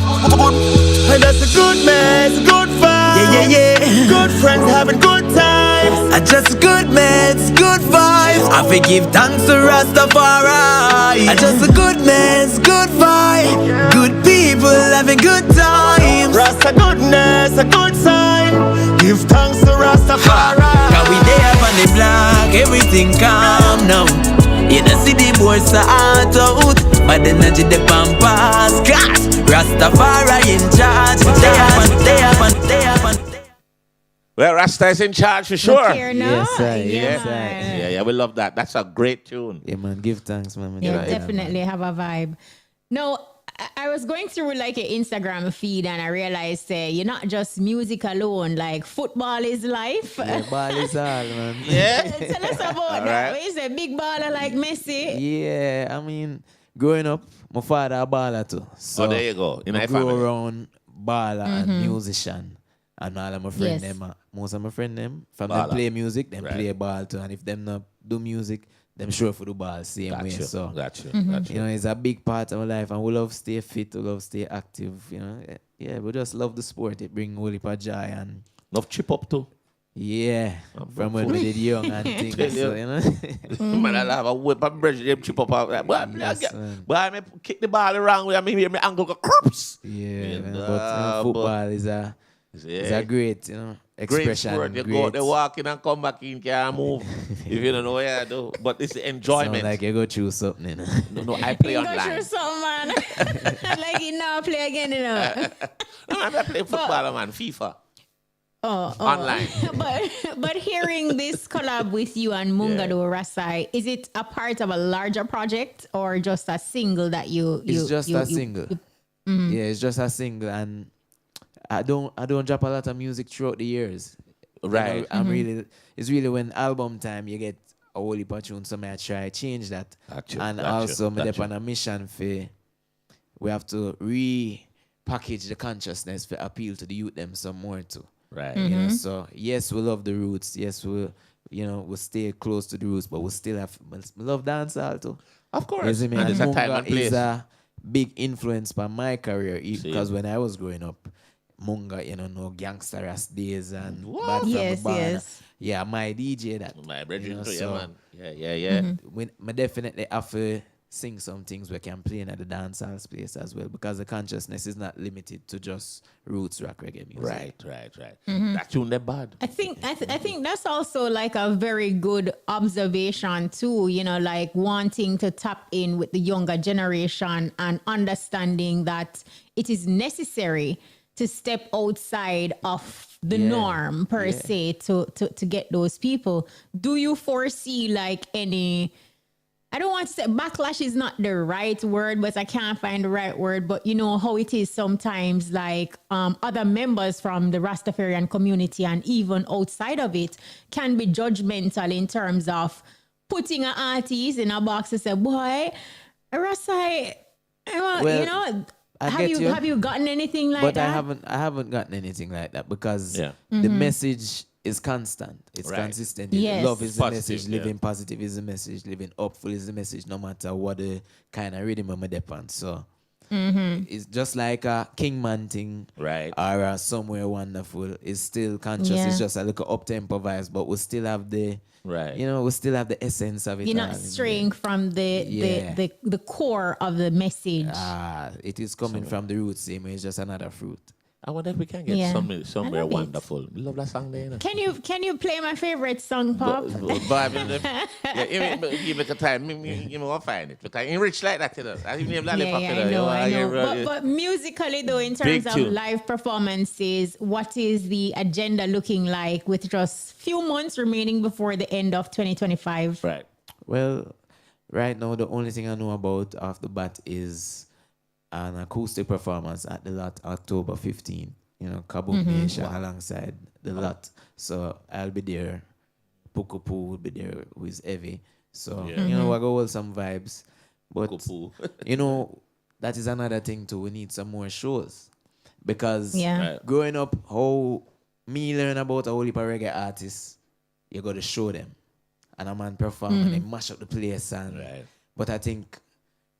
And that's a good mess, good vibes. Yeah. Good friends having good times. And just good meds, good vibes. I forgive thanks to Rastafari. And just a good meds, good vibe. Good people having good times. Rasta goodness, a good sign. Give thanks to Rastafari. Cause we there up on the block, everything calm now. You know see the boys are hot out, but the energy the pampas cause Rastafari in charge. They up on. Well, Rasta is in charge for sure. Yes, Yeah, we love that. That's a great tune. Yeah, man. Give thanks, man. Yeah, definitely have a vibe. No, I was going through like an Instagram feed and I realized you're not just music alone. Like football is life. Yeah, ball is all, man. Yeah. Tell us about that. Right. Is a big baller like Messi? Yeah, I mean, growing up, my father a baller too. So there you go. In I my family. grew around baller and musician. And all of my friends, most of my friends, from them play music, them play ball too. And if them not do music, them sure for the ball same way. So Got you. You know, it's a big part of my life, and we love stay fit, we love stay active. You know, yeah, we just love the sport. It brings a whole heap of joy and love chip up too. Yeah, from when we did young and things, so, you know. Man, I'll have a whip and brush them chip up out there. But I kick the ball around with me, my ankle go crops. Yeah, man, but football is a great, expression. Great sport. You go out there walking and come back in, can't move. If you don't know what I do. But it's the enjoyment. Sound like you go through something, you know. No, I play online. You go through something, man. Like you now play again, you know. No, I play football, man, FIFA. Oh. Online. but hearing this collab with you and Mungado Ras-I, is it a part of a larger project or just a single that you? It's just a single. Yeah, it's just a single, and I don't drop a lot of music throughout the years. Right. You know, I'm really. It's really when album time you get a whole heap of tunes, so I try to change that. Also, I'm on a mission for. We have to repackage the consciousness for appeal to the youth them some more too. Right. You know, so yes, we love the roots. Yes, we stay close to the roots, but we still have love dancehall too. Of course. And it's a time and place. Is a big influence by my career because when I was growing up, Munga, no gangster ass days and bad from the bar. Yes. Yeah, my DJ that. My brethren too, man. Yeah. When I definitely have to sing some things we can play in at the dancehall space as well because the consciousness is not limited to just roots rock reggae music. Right. That tune that bad. I think that's also like a very good observation too, like wanting to tap in with the younger generation and understanding that it is necessary to step outside of the norm per se to get those people. Do you foresee like any, I don't want to say backlash is not the right word, but I can't find the right word. But you know how it is sometimes like other members from the Rastafarian community and even outside of it can be judgmental in terms of putting an artist in a box and say, boy, Ras-I, have you gotten anything like that? But I haven't gotten anything like that because the message is constant. It's consistent. Yes. Love is Positive, the message. Living positive is the message. Living hopeful is the message. No matter what the kind of rhythm I'm depend. So it's just like a Kingman thing, right? Or a Somewhere Wonderful. It's still conscious. Yeah. It's just a little up tempo vibes, but we still have the we still have the essence of it. You're not straying from the core of the message. It is coming from the roots. Same way, it's just another fruit. I wonder if we can get Somewhere Wonderful. Love that song there. Can you play my favorite song, Pop? Give me the time. Give me one find it. Because I'm rich like that, I know. But musically, though, in terms of live performances, what is the agenda looking like with just few months remaining before the end of 2025? Right. Well, right now, the only thing I know about off the bat is an acoustic performance at the Lot October 15. Kaboom Nation alongside the Lot. So I'll be there. Pukupu will be there with Evie. So I go hold some vibes. But that is another thing too. We need some more shows. Because growing up, how me learn about a whole heap of reggae artists, you got to show them. And a man perform and they mash up the place. But I think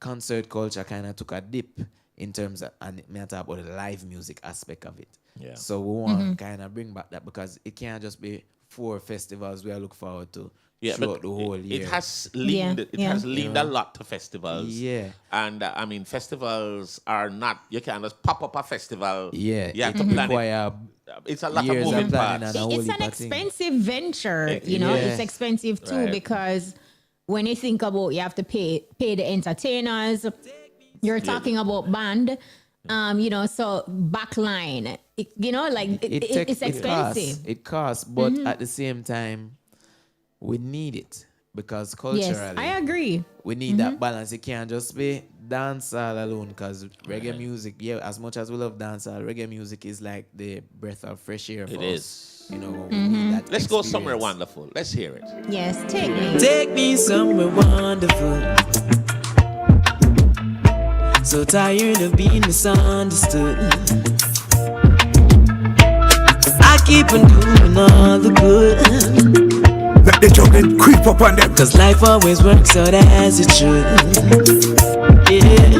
concert culture kind of took a dip in terms of, and me talk about the live music aspect of it. Yeah. So we want to kind of bring back that because it can't just be 4 festivals we are look forward to throughout the whole year. It has leaned a lot to festivals. Yeah. And I mean, festivals are not, you can't just pop up a festival. Yeah. You have to plan it. It's a lot of moving parts. It's an expensive venture, it's expensive too because when you think about you have to pay the entertainers, you're talking about band, so backline, it's expensive. It costs, but at the same time, we need it because culturally, yes, I agree. We need that balance. It can't just be dancehall alone because reggae music, as much as we love dancehall, reggae music is like the breath of fresh air for us. It is. We need that Let's go somewhere wonderful. Let's hear it. Yes, take me. Take me somewhere wonderful. So tired of being misunderstood. I keep on doing all the good. Let the juggling creep up on them. Cause life always works out as it should. Yeah.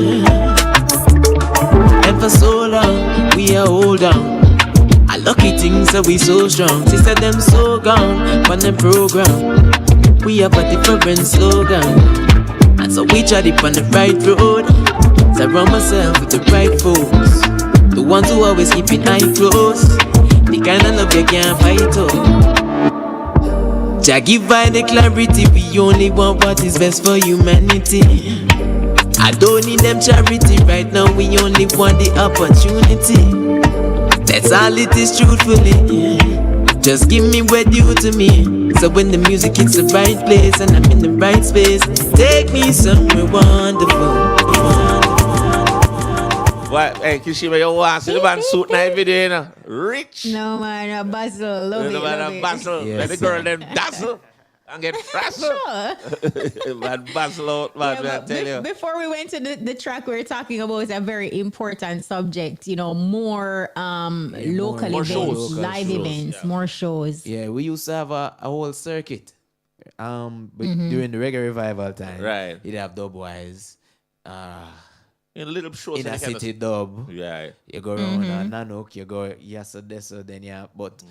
And for so long we are hold on. I lucky things that we so strong. Sister them so gone on them program. We have a different slogan, and so we tried it on the right road. Surround myself with the right folks, the ones who always keep it eye close. The kind of love you can't fight up. Jah give I the clarity. We only want what is best for humanity. I don't need them charity right now. We only want the opportunity. That's all it is, truthfully. Just give me what due to me. So when the music hits the right place and I'm in the right space, take me somewhere wonderful. What? Hey, Kishima, you want to see the man suit night video, you know? Rich. No, man, a bustle. Love it, love it. Bustle. Let the girl them dazzle and get frazzle. Sure. Man, bustle out, man, I tell you. Before we went to the track, we were talking about a very important subject, more local more events, shows. live Shows, events, yeah. more shows. Yeah, we used to have a whole circuit. But during the reggae revival time, Right. you'd have dubwise. In little shows. In a city dub. Yeah. You go around Nanook, you go yes or this or then yeah. But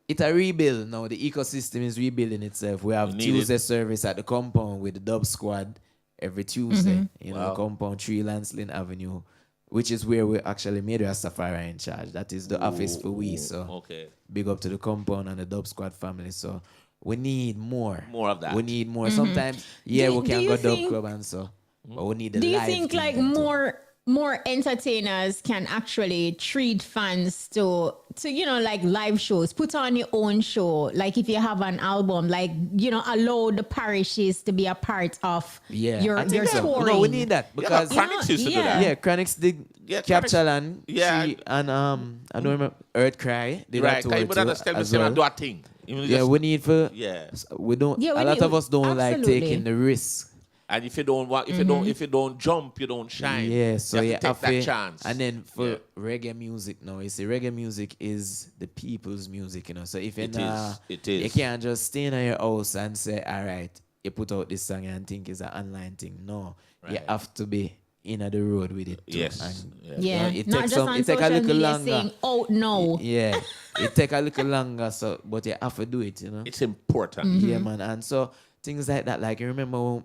it's a rebuild now. The ecosystem is rebuilding itself. We have Tuesday service at the compound with the dub squad every Tuesday. The compound 3 Lancelin Avenue, which is where we actually made Rastafari in charge. That is the office for we. So big up to the compound and the dub squad family. So we need more. More of that. We need more. Sometimes, we can go dub club and so. But we need the Do you live think thing like then too. more entertainers can actually treat fans to like live shows, put on your own show, like if you have an album, like allow the parishes to be a part of your touring? No, we need that because Chronics used to do that. Yeah, Chronics did capture land. Yeah. And I don't remember Earth Cry did Right, that can you tour put understand too the as same well. and do a thing? We need for we don't. Yeah, we a lot need- of us don't like absolutely. taking the risk. And if you don't want, if you don't jump, you don't shine. Yeah, so you you have to take that chance. And then for reggae music now, you see, reggae music is the people's music, So if you're It is. you can't just stay in your house and say, all right, you put out this song and think it's an online thing. No, you have to be in the road with it too. Yes. And, Yeah, it not takes just on it take a social little media longer. saying, "Oh no." Yeah, it take a little longer, but you have to do it, It's important. Yeah, man. And so things like that, like you remember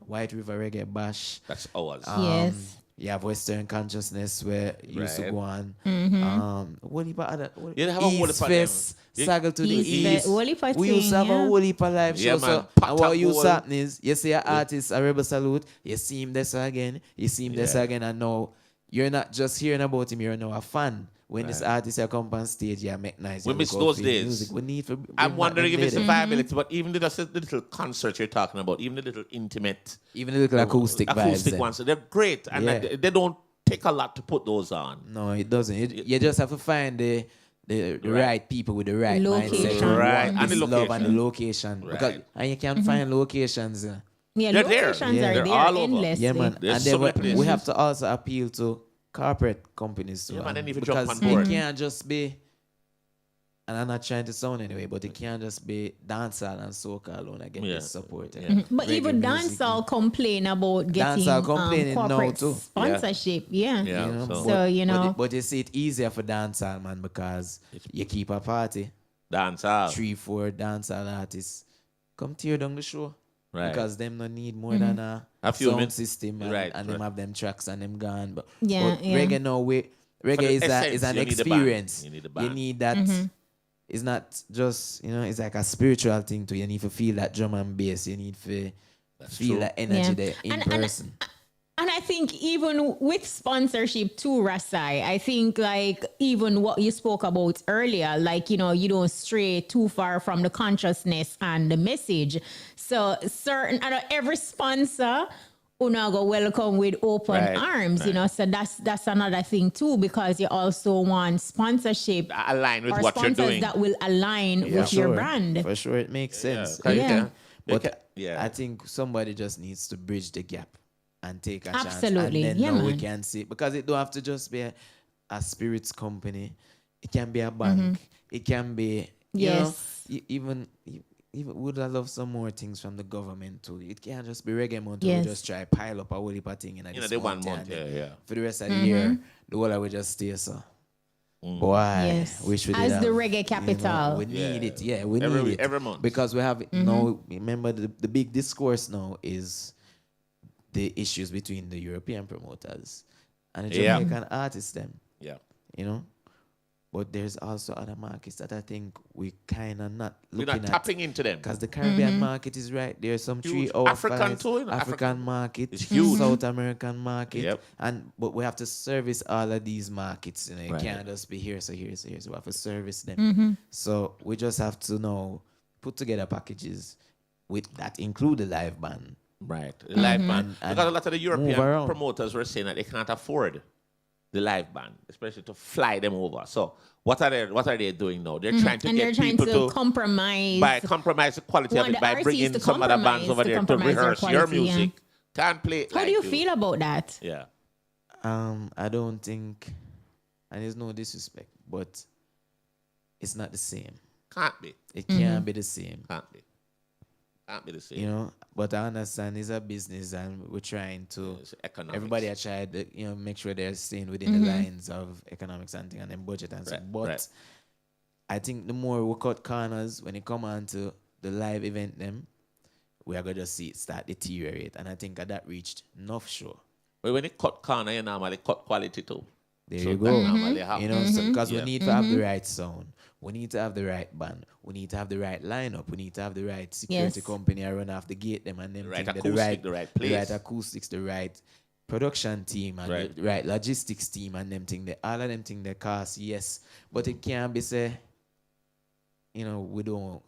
White River Reggae Bash. That's ours. Yes. You have Western Consciousness where you used to Right. go on. What heap of other You have a whole East heap of them. Fest, Saga to the East East. Fest, whole heap of We used to have thing, a yeah. whole heap of live Yeah, shows. man. So, Packed and what up used whole- to happen is you see an artist, a Rebel Salute, you see him this again, you see him this again, and now you're not just hearing about him, you're now a fan. When this artist come on stage, you make nice. We you miss look out those for your days. Music. We need for. I'm wondering if it's a the viability, but even the little concerts you're talking about, even the little intimate, even the little acoustic vibes. then. ones, they're great, and Yeah. they don't take a lot to put those on. No, it doesn't. You just have to find the right people with the right Location. mindset. Right. And And the the love and the location. location. Because, and you can find locations. Yeah, They're there. locations Yeah. are They're there all over. endlessly. Yeah, man. There's and so then many places. we have to also appeal to corporate companies too. Yeah, man, they need to because jump on board. it can't just be, and I'm not trying to sound anyway, but it can't just be dancehall and soca alone again. Yeah. This support. Yeah. But Reggae even music, dancehall complain about getting Dancehall complaining now corporate too. sponsorship. Yeah. Yeah. You know? So- But you see it easier for dancehall, man, because you keep a party. Dance out. 3-4 dancehall artists come tear down the show. Right. Because them no need more than a few sound minutes. system and, Right, and them have them tracks and them gone. But Yeah, yeah. reggae now reggae the is essence, an you need the band. experience. You need the band. You need that. It's not just it's like a spiritual thing too. You need to feel that drum and bass. You need to feel true. that energy Yeah. there in person. And I think even with sponsorship too, Ras-I, I think like even what you spoke about earlier, like, you don't stray too far from the consciousness and the message. So every sponsor una go welcome with open Right, arms, right. so that's another thing too, because you also want sponsorship Align with or what you're sponsors doing. that will align Yeah, with your brand. For sure, it makes sense. Yeah. Yeah. But Yeah. I think somebody just needs to bridge the gap and take a Absolutely. chance. And then Yeah, now we man. can see, because it don't have to just be a spirits company. It can be a bank. It can be, Yes. even would I love some more things from the government too. It can't just be reggae month. Yes. We just try pile up a whole heap of thing in They 1 month. and then Yeah. for the rest of the year, the whole I will just stay so. Boy, yes. wish we did as have, the reggae capital. we need it. Yeah, we need it every month because we have now. Remember, the big discourse now is the issues between the European promoters and the Jamaican artists. Them, you know. But there's also other markets that I think we kind of not looking at. We're not tapping into them. Because the Caribbean market is right. There's some huge. 3 or African 5. too. African market. It's huge. South American market. Yep. But we have to service all of these markets. You know, it can't just be here, so here, so here. So we have to service them. So we just have to now put together packages with that include the live band. Right. The live band. Because a lot of the European promoters were saying that they can't afford the live band, especially to fly them over. So what are they doing now? They're trying to get people to compromise the quality of it by bringing some other bands over there to rehearse your music. Can't play it. How do you feel about that? Yeah. I don't think, and there's no disrespect, but it's not the same. Can't be. It can't be the same. Can't be. Can't be the same. You know, but I understand it's a business and we're trying to, everybody has tried to, make sure they're staying within the lines of economics and thing and then budget and stuff. But I think the more we cut corners when it come on to the live event them, we are going to see it start deteriorate. And I think that reached enough show. But when it cut corner, you normally cut quality too. There you go. You know, because we need to have the right sound. We need to have the right band. We need to have the right lineup. We need to have the right security company run off the gate them and them the right acoustic, the right place. The right acoustics, the right production team and the right logistics team and them thing. All of them thing they cost, yes. But it can't be say, we don't.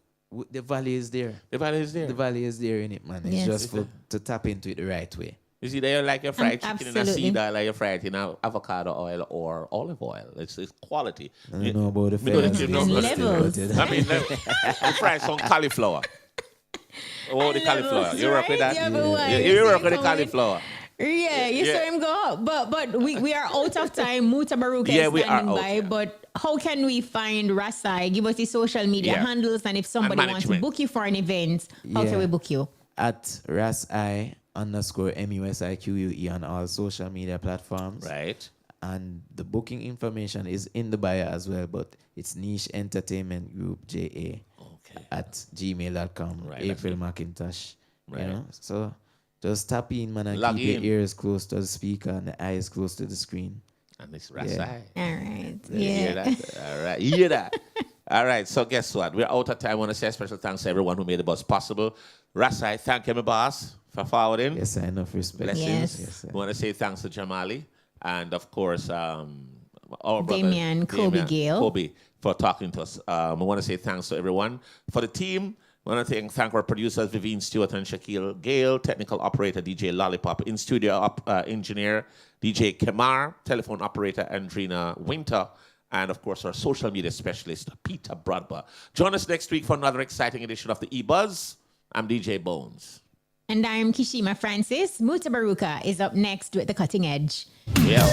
The value is there. The value is there. The value is there in it, man. It's just to tap into it the right way. You see, they like your fried chicken in a cedar, like your fried in avocado oil or olive oil. It's quality. I don't know about the flavors. I mean, you fry some cauliflower. Oh, the cauliflower. You work with that? You work with the cauliflower. Yeah, you saw him go up. But we are out of time. Mutabaruka is standing by. But how can we find Ras-I? Give us the social media handles. And if somebody wants to book you for an event, how can we book you? At Ras-I _MUSIQUE on all social media platforms. Right. And the booking information is in the bio as well, but it's Niche Entertainment Group JA at gmail.com. Right. April McIntosh. Right. You know? So just tap in, man, and keep your ears close to the speaker and the eyes close to the screen. And it's Ras-I. All right. You hear that? All right. You hear that? All right. So guess what? We're out of time. I want to say a special thanks to everyone who made the bus possible. Ras-I, thank you, my boss, for forwarding. Yes, I enough respect. Blessings. Yes. I want to say thanks to Jamali and, of course, our brother, Dameon, Gayle. Kobe, for talking to us. I want to say thanks to everyone. For the team, I want to thank our producers, Vivian Stewart and Shaquille Gayle, technical operator, DJ Lollipop, in-studio engineer, DJ Kemar, telephone operator, Andrina Winter, and, of course, our social media specialist, Peter Bradber. Join us next week for another exciting edition of the EBUZZ. I'm DJ Bones. And I'm Kishima Francis. Mutabaruka is up next with The Cutting Edge. Yeah.